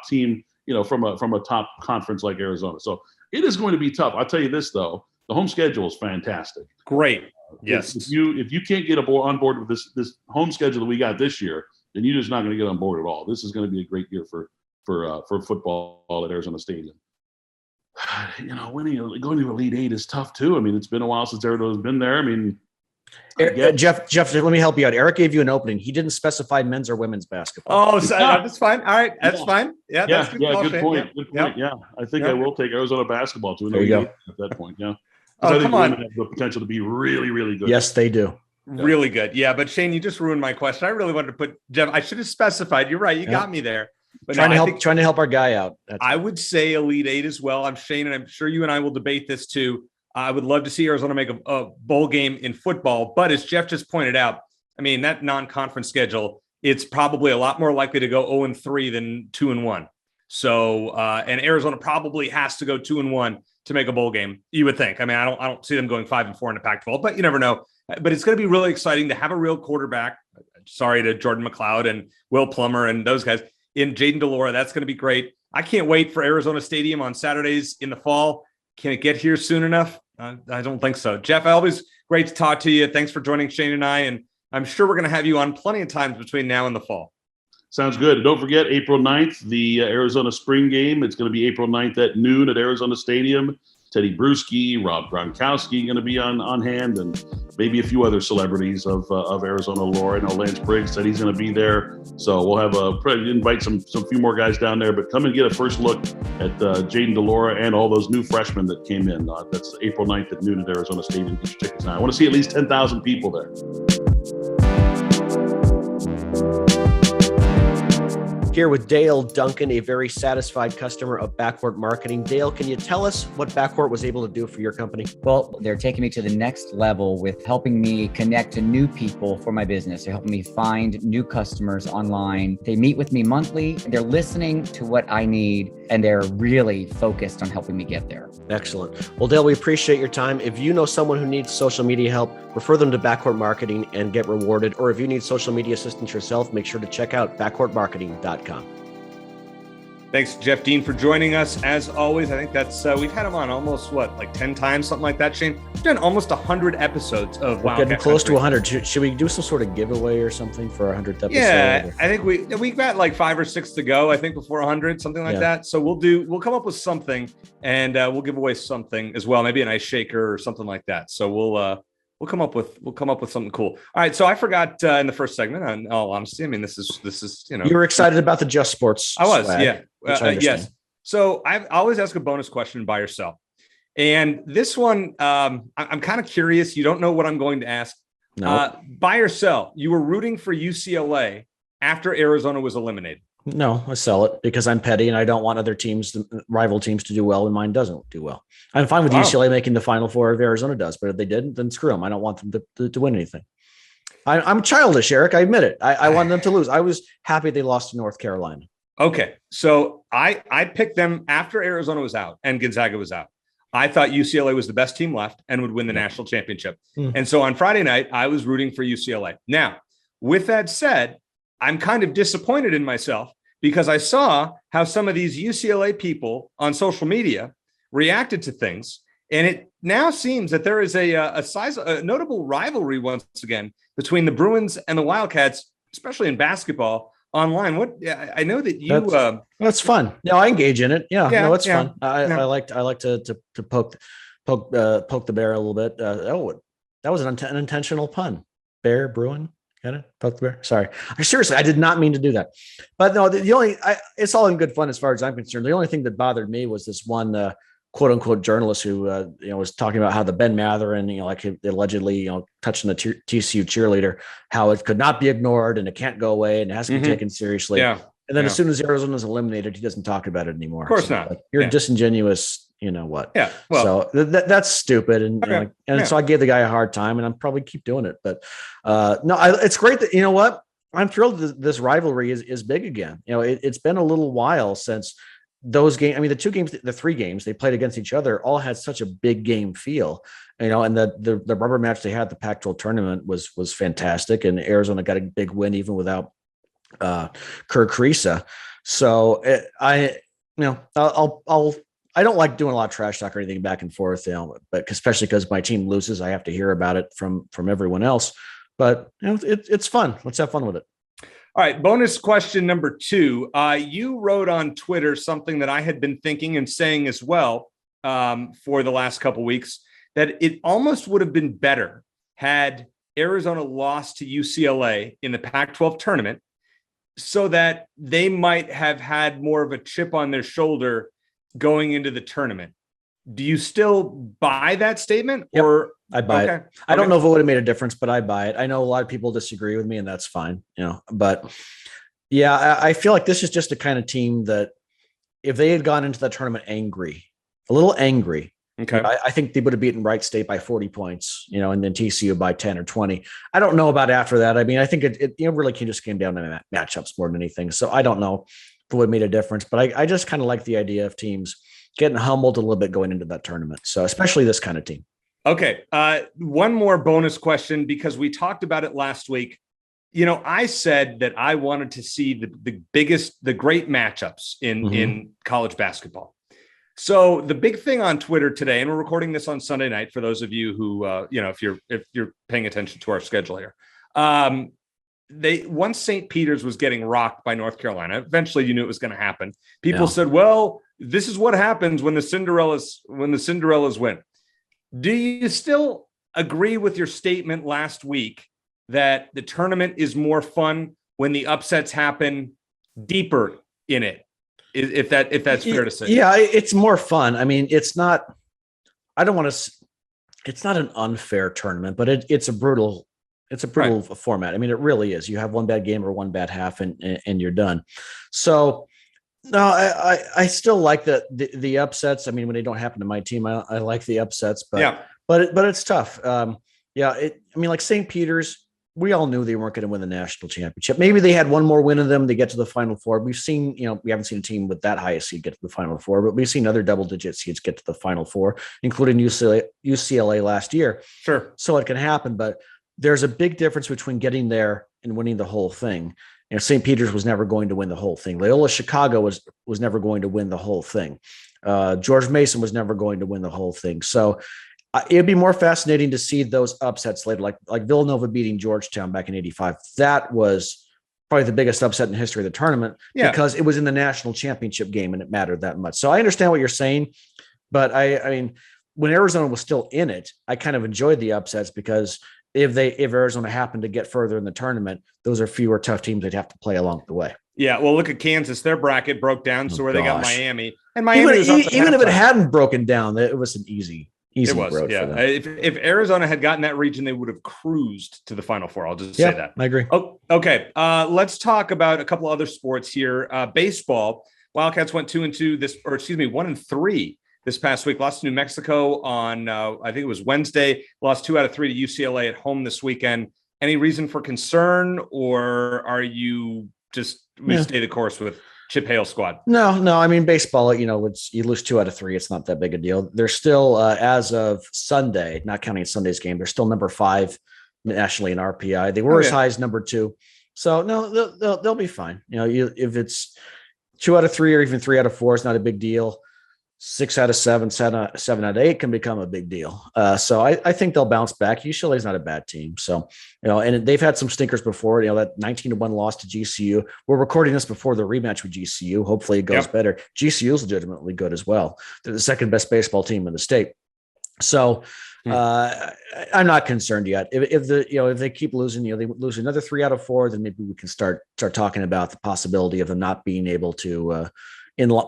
team, from a top conference like Arizona. So it is going to be tough. I'll tell you this, though, the home schedule is fantastic. Great. Yes. If you can't get on board with this home schedule that we got this year, then you're just not going to get on board at all. This is going to be a great year for football at Arizona Stadium. Going to Elite Eight is tough too. I mean, it's been a while since Arizona's been there. I mean, Jeff, let me help you out. Eric gave you an opening. He didn't specify men's or women's basketball. Oh, so that's fine. All right, that's fine. Yeah, that's good point. Good point. Yeah, I think I will take Arizona basketball to an Elite Eight at that point. Yeah. Oh, I think come on. Women have the potential to be really, really good. Yes, they do. Really good. Yeah, but Shane, you just ruined my question. I really wanted to put Jeff. I should have specified. You're right. You got me there. But trying to help our guy out. I would say Elite Eight as well. I'm Shane, and I'm sure you and I will debate this too. I would love to see Arizona make a bowl game in football. But as Jeff just pointed out, I mean, that non-conference schedule, it's probably a lot more likely to go 0-3 than 2-1. So, and Arizona probably has to go 2-1 to make a bowl game, you would think. I mean, I don't see them going 5-4 in the Pac-12, but you never know. But it's going to be really exciting to have a real quarterback. Sorry to Jordan McLeod and Will Plummer and those guys. In Jaden Delora, that's going to be great. I can't wait for Arizona Stadium on Saturdays in the fall. Can it get here soon enough? I don't think so. Jeff, always great to talk to you. Thanks for joining Shane and I, and I'm sure we're going to have you on plenty of times between now and the fall. Sounds good. And don't forget, April 9th, the Arizona spring game. It's going to be April 9th at noon at Arizona Stadium. Teddy Bruschi, Rob Gronkowski going to be on hand, and maybe a few other celebrities of Arizona lore. I know Lance Briggs said he's going to be there, so we'll have probably invite some few more guys down there. But come and get a first look at Jaden Delora and all those new freshmen that came in. That's April 9th at noon at Arizona Stadium. Get your tickets now. I want to see at least 10,000 people there. Here with Dale Duncan, a very satisfied customer of Backcourt Marketing. Dale, can you tell us what Backcourt was able to do for your company? Well, they're taking me to the next level with helping me connect to new people for my business. They're helping me find new customers online. They meet with me monthly. They're listening to what I need, and they're really focused on helping me get there. Excellent. Well, Dale, we appreciate your time. If you know someone who needs social media help, refer them to Backcourt Marketing and get rewarded. Or if you need social media assistance yourself, make sure to check out backcourtmarketing.com. Thanks, Jeff Dean, for joining us. As always, I think that's we've had him on almost 10 times, something like that, Shane. We've done almost 100 episodes of Wildcat. Getting close to 100. Should we do some sort of giveaway or something for our 100th episode? Yeah, I think we've got 5 or 6 to go. I think before 100, something like that. So we'll come up with something, and we'll give away something as well, maybe an ice shaker or something like that. So we'll come up with something cool. All right. So I forgot in the first segment, in all honesty, I mean, this is you were excited about the Just Sports. I was, swag, yeah. Yes. So I always ask a bonus question by yourself. And this one, I'm kind of curious. You don't know what I'm going to ask. No. Buy or sell. You were rooting for UCLA after Arizona was eliminated. No, I sell it because I'm petty and I don't want other teams, rival teams, to do well, and mine doesn't do well. I'm fine with UCLA making the Final Four if Arizona does, but if they didn't, then screw them. I don't want them to win anything. I'm childish, Eric. I admit it. I wanted them to lose. I was happy they lost to North Carolina. Okay, so I picked them after Arizona was out and Gonzaga was out. I thought UCLA was the best team left and would win the national championship. And so on Friday night, I was rooting for UCLA. Now, with that said, I'm kind of disappointed in myself because I saw how some of these UCLA people on social media reacted to things, and now seems that there is a notable rivalry once again between the Bruins and the Wildcats, especially in basketball online. I know that you that's fun. No, I engage in it. No, it's fun. I like to poke the bear a little bit. That was an unintentional pun. Bear, Bruin. Got it? Poke the bear. Sorry. Seriously, I did not mean to do that. But no, it's all in good fun as far as I'm concerned. The only thing that bothered me was this one quote unquote journalist who was talking about how the Ben Mather and like allegedly touching the TCU cheerleader, how it could not be ignored and it can't go away and it has to be taken seriously. Yeah. And then as soon as Arizona is eliminated, he doesn't talk about it anymore. Of course not. Like, you're disingenuous. You know what? Yeah. Well, so that's stupid. And so I gave the guy a hard time and I'm probably keep doing it. But it's great that, you know what? I'm thrilled that this rivalry is big again. It's been a little while since those games. I mean, the 3 games they played against each other all had such a big game feel, and the rubber match they had, the Pac-12 tournament was fantastic. And Arizona got a big win even without Kirk Kriisa. So I don't like doing a lot of trash talk or anything back and forth, but especially because my team loses, I have to hear about it from everyone else. But it's fun. Let's have fun with it. All right. Bonus question number 2. You wrote on Twitter something that I had been thinking and saying as well for the last couple of weeks, that it almost would have been better had Arizona lost to UCLA in the Pac-12 tournament so that they might have had more of a chip on their shoulder going into the tournament. Do you still buy that statement? Yep, or I buy it. I don't know if it would have made a difference, but I buy it. I know a lot of people disagree with me and that's fine, but I feel like this is just a kind of team that if they had gone into the tournament a little angry, okay, I think they would have beaten Wright State by 40 points, and then TCU by 10 or 20. I don't know about after that. I mean, I think it really just came down to matchups more than anything. So I don't know if it would have made a difference, but I just kind of like the idea of teams getting humbled a little bit going into that tournament. So especially this kind of team. Okay. One more bonus question, because we talked about it last week. I said that I wanted to see the great matchups in college basketball. So the big thing on Twitter today, and we're recording this on Sunday night for those of you who, if you're paying attention to our schedule here, once St. Peter's was getting rocked by North Carolina, eventually you knew it was going to happen. People said, well, this is what happens when the Cinderellas win. Do you still agree with your statement last week that the tournament is more fun when the upsets happen deeper in it? If that's fair to say. Yeah, it's more fun. I mean, it's not an unfair tournament, but it's a brutal format. I mean, it really is. You have one bad game or one bad half and you're done. So no, I still like the upsets. I mean, when they don't happen to my team, I like the upsets, but it's tough. Like St. Peter's, we all knew they weren't going to win the national championship. Maybe they had one more win in them to get to the Final Four. We've seen, we haven't seen a team with that high a seed get to the Final Four, but we've seen other double-digit seeds get to the Final Four, including UCLA last year. Sure. So it can happen, but there's a big difference between getting there and winning the whole thing. St. Peter's was never going to win the whole thing. Loyola Chicago was never going to win the whole thing. George Mason was never going to win the whole thing. So it'd be more fascinating to see those upsets later, like Villanova beating Georgetown back in '85. That was probably the biggest upset in the history of the tournament because it was in the national championship game and it mattered that much. So I understand what you're saying, but I mean, when Arizona was still in it, I kind of enjoyed the upsets because if Arizona happened to get further in the tournament, those are fewer tough teams they'd have to play along the way. Yeah, well, look at Kansas. Their bracket broke down, they got Miami. And Miami even if it hadn't broken down, it was an easy road for them. If Arizona had gotten that region, they would have cruised to the Final Four. I'll just say that. I agree. Oh, okay. Let's talk about a couple other sports here. Baseball. Wildcats went 1-3 this past week. Lost to New Mexico on, I think it was Wednesday. Lost 2 out of 3 to UCLA at home this weekend. Any reason for concern, or are you just stay the course with Chip Hale squad? No. I mean, baseball, you lose 2 out of 3. It's not that big a deal. They're still, as of Sunday, not counting Sunday's game, they're still number 5 nationally in RPI. They were as high as number 2. So no, they'll be fine. If it's 2 out of 3 or even 3 out of 4, it's not a big deal. 6 out of 7, 7 out of 8 can become a big deal. So I think they'll bounce back. UCLA is not a bad team. So, and they've had some stinkers before, that 19-1 loss to GCU. We're recording this before the rematch with GCU. Hopefully it goes better. GCU is legitimately good as well. They're the second best baseball team in the state. So I'm not concerned yet. If they keep losing, they lose another 3 out of 4, then maybe we can start talking about the possibility of them not being able to,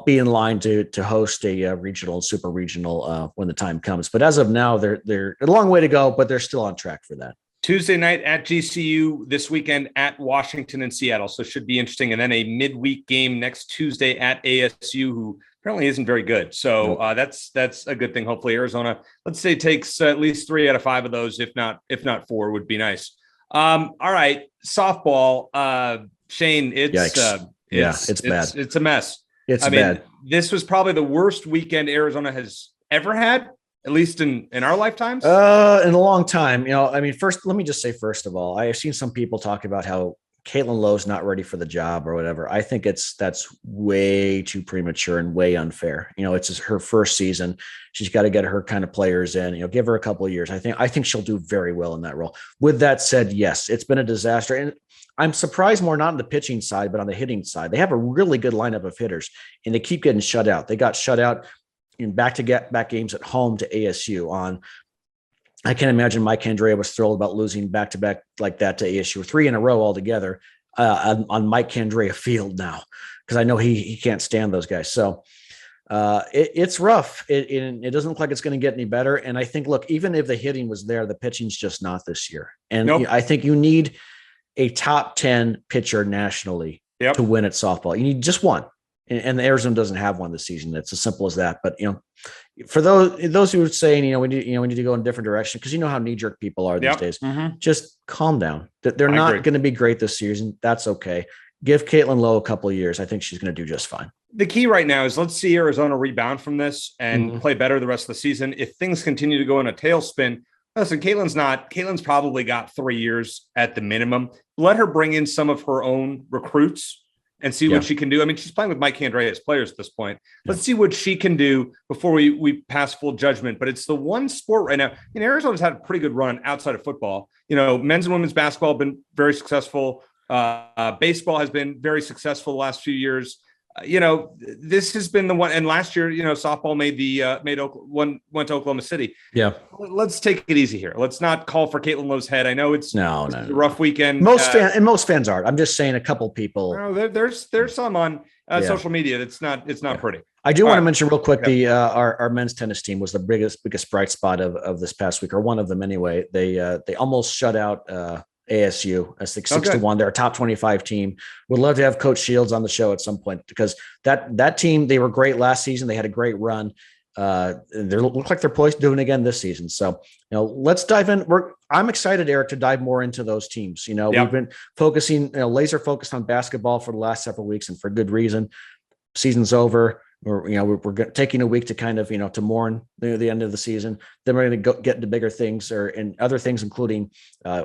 be in line to host a regional and super regional when the time comes. But as of now, they're a long way to go, but they're still on track for that. Tuesday night at GCU, this weekend at Washington and Seattle. So it should be interesting. And then a midweek game next Tuesday at ASU, who apparently isn't very good. So that's a good thing. Hopefully Arizona, let's say, takes at least 3 out of 5 of those, if not 4, would be nice. All right, softball. Shane, it's bad. It's a mess. It's bad. This was probably the worst weekend Arizona has ever had, at least in our lifetimes. In a long time. First, let me just say, first of all, I have seen some people talk about how Caitlin Lowe's not ready for the job or whatever. I think that's way too premature and way unfair. It's just her first season. She's got to get her kind of players in, give her a couple of years. I think she'll do very well in that role. With that said, yes, it's been a disaster. And I'm surprised more not on the pitching side, but on the hitting side. They have a really good lineup of hitters, and they keep getting shut out. They got shut out in back-to-back games at home to ASU. I can't imagine Mike Candrea was thrilled about losing back-to-back like that to ASU, 3 in a row altogether on Mike Candrea Field now, because I know he can't stand those guys. So it's rough. It doesn't look like it's going to get any better. And I think, look, even if the hitting was there, the pitching's just not this year. And I think you need a top 10 pitcher nationally to win at softball. You need just one. And Arizona doesn't have one this season. It's as simple as that. But, for those who are saying, we need to go in a different direction, because how knee-jerk people are these days, just calm down. They're not going to be great this season. That's okay. Give Caitlin Lowe a couple of years. I think she's going to do just fine. The key right now is let's see Arizona rebound from this and play better the rest of the season. If things continue to go in a tailspin, listen, Caitlin's probably got 3 years at the minimum. Let her bring in some of her own recruits and see what she can do. She's playing with Mike Candrea as players at this point. Let's see what she can do before we pass full judgment. But it's the one sport right now. Arizona's had a pretty good run outside of football. Men's and women's basketball have been very successful. Baseball has been very successful the last few years. This has been the one. And last year, softball went to Oklahoma City. Yeah. Let's take it easy here. Let's not call for Caitlin Lowe's head. I know it's a rough weekend. Most fans are. I'm just saying a couple people. There's some on social media. It's not pretty. I do want to mention real quick, our men's tennis team was the biggest bright spot of this past week, or one of them anyway. They almost shut out ASU as 6-1. They're a top 25 team. Would love to have Coach Shields on the show at some point, because that team, they were great last season. They had a great run. They look like they're poised to do it again this season. So, let's dive in. I'm excited, Eric, to dive more into those teams. We've been focusing, laser focused on basketball for the last several weeks, and for good reason. Season's over. We're taking a week to kind of, to mourn the end of the season. Then we're going to get into bigger things and other things, including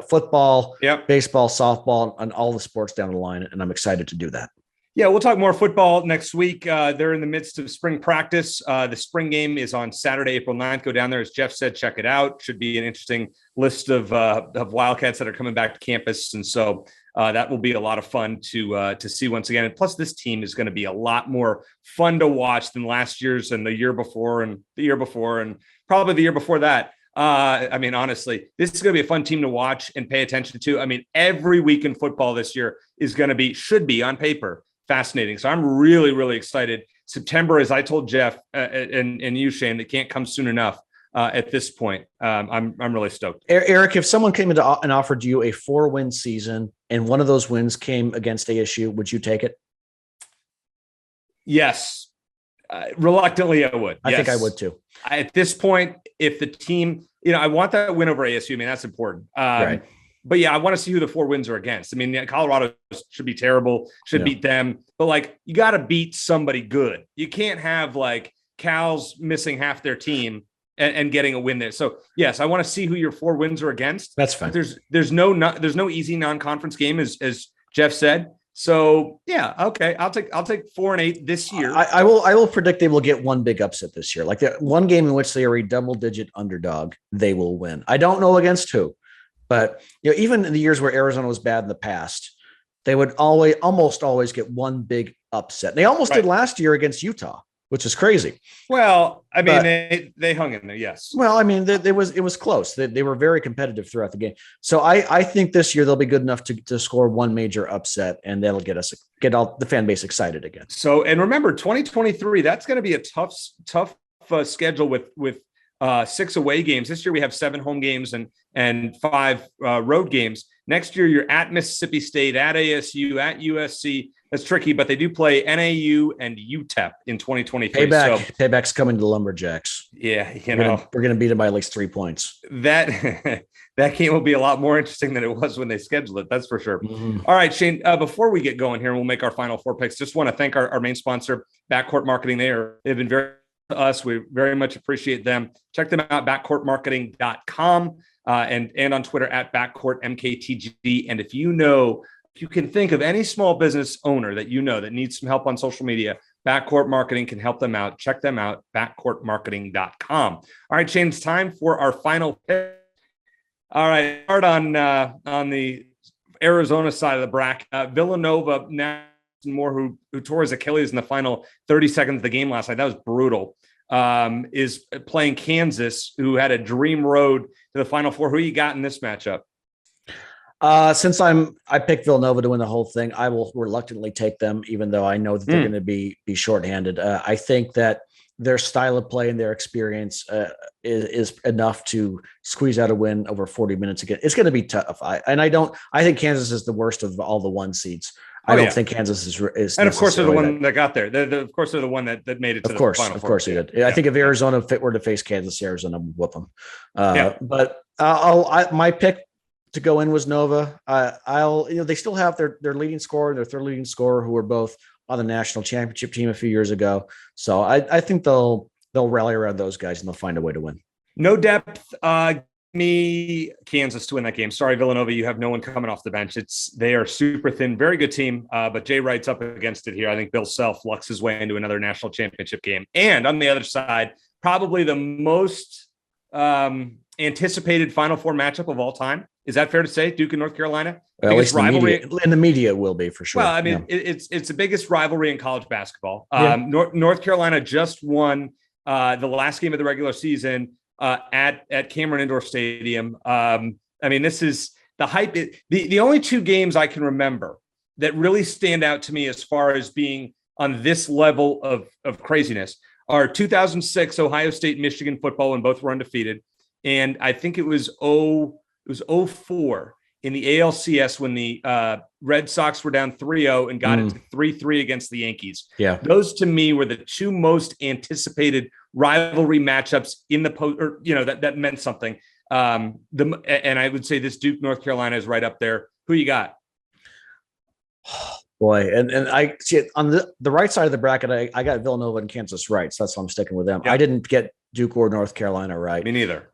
football, baseball, softball, and all the sports down the line. And I'm excited to do that. Yeah, we'll talk more football next week. They're in the midst of spring practice. The spring game is on Saturday, April 9th. Go down there. As Jeff said, check it out. Should be an interesting list of Wildcats that are coming back to campus. And so that will be a lot of fun to see once again. And plus, this team is going to be a lot more fun to watch than last year's and the year before and probably the year before that. Honestly, this is going to be a fun team to watch and pay attention to. Every week in football this year should be on paper fascinating. So I'm really, really excited. September, as I told Jeff and you, Shane, that can't come soon enough. At this point, I'm really stoked. Eric, if someone came into and offered you a 4-win season and one of those wins came against ASU, would you take it? Yes. Reluctantly, I would. I think I would too. At this point, if the team, I want that win over ASU. That's important. Right. But yeah, I want to see who the 4 wins are against. Colorado should be terrible, should beat them. But you got to beat somebody good. You can't have Cal's missing half their team and getting a win there. So yes, I want to see who your 4 wins are against. That's fine. There's no easy non-conference game, as Jeff said. So yeah, okay. I'll take 4-8 this year. I will predict they will get one big upset this year. Like the one game in which they are a double-digit underdog, they will win. I don't know against who, but even in the years where Arizona was bad in the past, they would almost always get one big upset. They almost did last year against Utah, which is crazy. Well, I mean, they hung in there. Yes. Well, I mean, it was close. They were very competitive throughout the game. So I think this year they'll be good enough to score one major upset, and that'll get all the fan base excited again. So, and remember, 2023, that's going to be a tough schedule with 6 away games. This year we have 7 home games and 5 road games. Next year you're at Mississippi State, at ASU, at USC. That's tricky, but they do play NAU and UTEP in 2023. Payback's coming to the Lumberjacks. Yeah, we're going to beat them by at least 3 points. That game will be a lot more interesting than it was when they scheduled it. That's for sure. Mm-hmm. All right, Shane. Before we get going here, we'll make our final 4 picks. Just want to thank our main sponsor, Backcourt Marketing. They've been very to us. We very much appreciate them. Check them out, backcourtmarketing.com and on Twitter at backcourtmktg. And if you can think of any small business owner that that needs some help on social media, Backcourt Marketing can help them out. Check them out, backcourtmarketing.com. All right, Shane, it's time for our final pick. All right, start on the Arizona side of the bracket. Villanova now more who tore his Achilles in the final 30 seconds of the game last night. That was brutal. Is playing Kansas, who had a dream road to the Final Four. Who you got in this matchup? Since I picked Villanova to win the whole thing, I will reluctantly take them, even though I know that they're going to be shorthanded. I think that their style of play and their experience is enough to squeeze out a win over 40 minutes again. It's going to be tough. I think Kansas is the worst of all the 1 seeds. I don't think Kansas is. And of course, they're the one that got there. Of course, they're the one that made it to the Final Four. Of course, they did. Yeah. I think if Arizona were to face Kansas, Arizona would whoop them. But my pick to go in was Nova. They still have their leading scorer, their third leading scorer, who were both on the national championship team a few years ago. So I think they'll rally around those guys and they'll find a way to win. No depth. Me Kansas to win that game. Sorry, Villanova, you have no one coming off the bench. They are super thin, very good team. But Jay Wright's up against it here. I think Bill Self lucks his way into another national championship game. And on the other side, probably the most anticipated Final Four matchup of all time. Is that fair to say? Duke and North Carolina. Well, at least rivalry in the media will be for sure. Well, I mean, it's the biggest rivalry in college basketball. North Carolina just won the last game of the regular season at Cameron Indoor Stadium. I mean, this is the hype. The only 2 games I can remember that really stand out to me as far as being on this level of craziness are 2006 Ohio State, Michigan football, when both were undefeated. And I think it was 04 in the ALCS when the Red Sox were down 3-0 and got it to 3-3 against the Yankees. Yeah. Those to me were the 2 most anticipated rivalry matchups in the post, or, that meant something. And I would say this Duke North Carolina is right up there. Who you got? Boy, and I see it on the right side of the bracket. I got Villanova and Kansas right, so that's why I'm sticking with them. Yeah. I didn't get Duke or North Carolina right. Me neither.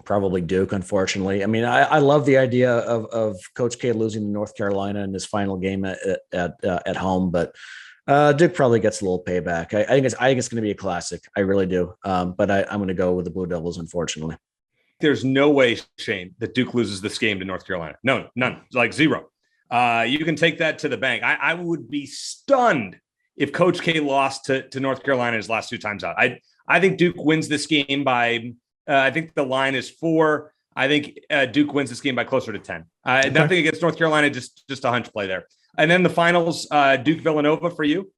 Probably Duke, unfortunately. I mean, I love the idea of Coach K losing to North Carolina in his final game at home, but Duke probably gets a little payback. I think it's going to be a classic. I really do. But I'm going to go with the Blue Devils, unfortunately. There's no way, Shane, that Duke loses this game to North Carolina. No, none. Like 0. You can take that to the bank. I would be stunned if Coach K lost to North Carolina his last 2 times out. I think Duke wins this game by. I think the line is 4. I think Duke wins this game by closer to 10. Nothing against North Carolina, just a hunch play there. And then the finals, Duke Villanova for you.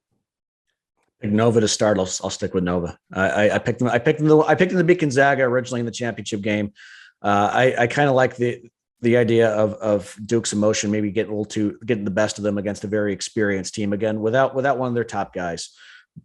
Nova to start. I'll stick with Nova. I picked them. I picked them to beat Gonzaga originally in the championship game. I kind of like the idea of Duke's emotion, maybe getting the best of them against a very experienced team again without one of their top guys.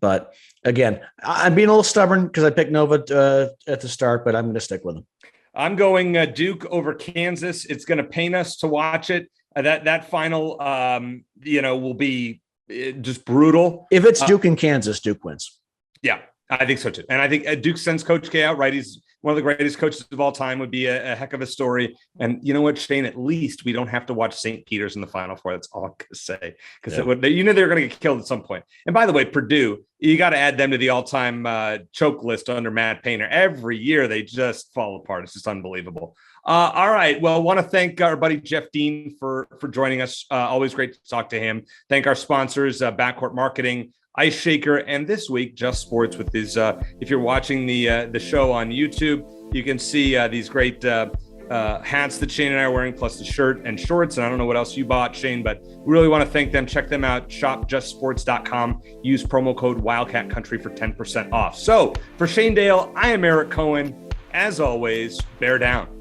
But again, I'm being a little stubborn because I picked Nova at the start, but I'm going to stick with them. I'm going Duke over Kansas. It's going to pain us to watch it. That final, will be just brutal. If it's Duke and Kansas, Duke wins. Yeah, I think so too. And I think Duke sends Coach K out, right? He's one of the greatest coaches of all time would be a heck of a story. And you know what, Shane, at least we don't have to watch St. Peter's in the Final Four. That's all I'm going to say, because they're going to get killed at some point. And by the way, Purdue, you got to add them to the all-time choke list under Matt Painter. Every year they just fall apart. It's just unbelievable. All right. Well, I want to thank our buddy Jeff Dean for joining us. Always great to talk to him. Thank our sponsors, Backcourt Marketing, Ice Shaker, and this week, Just Sports with his, if you're watching the show on YouTube, you can see these great hats that Shane and I are wearing, plus the shirt and shorts. And I don't know what else you bought, Shane, but we really want to thank them. Check them out, shopjustsports.com. Use promo code Wildcat Country for 10% off. So for Shane Dale, I am Eric Cohen. As always, bear down.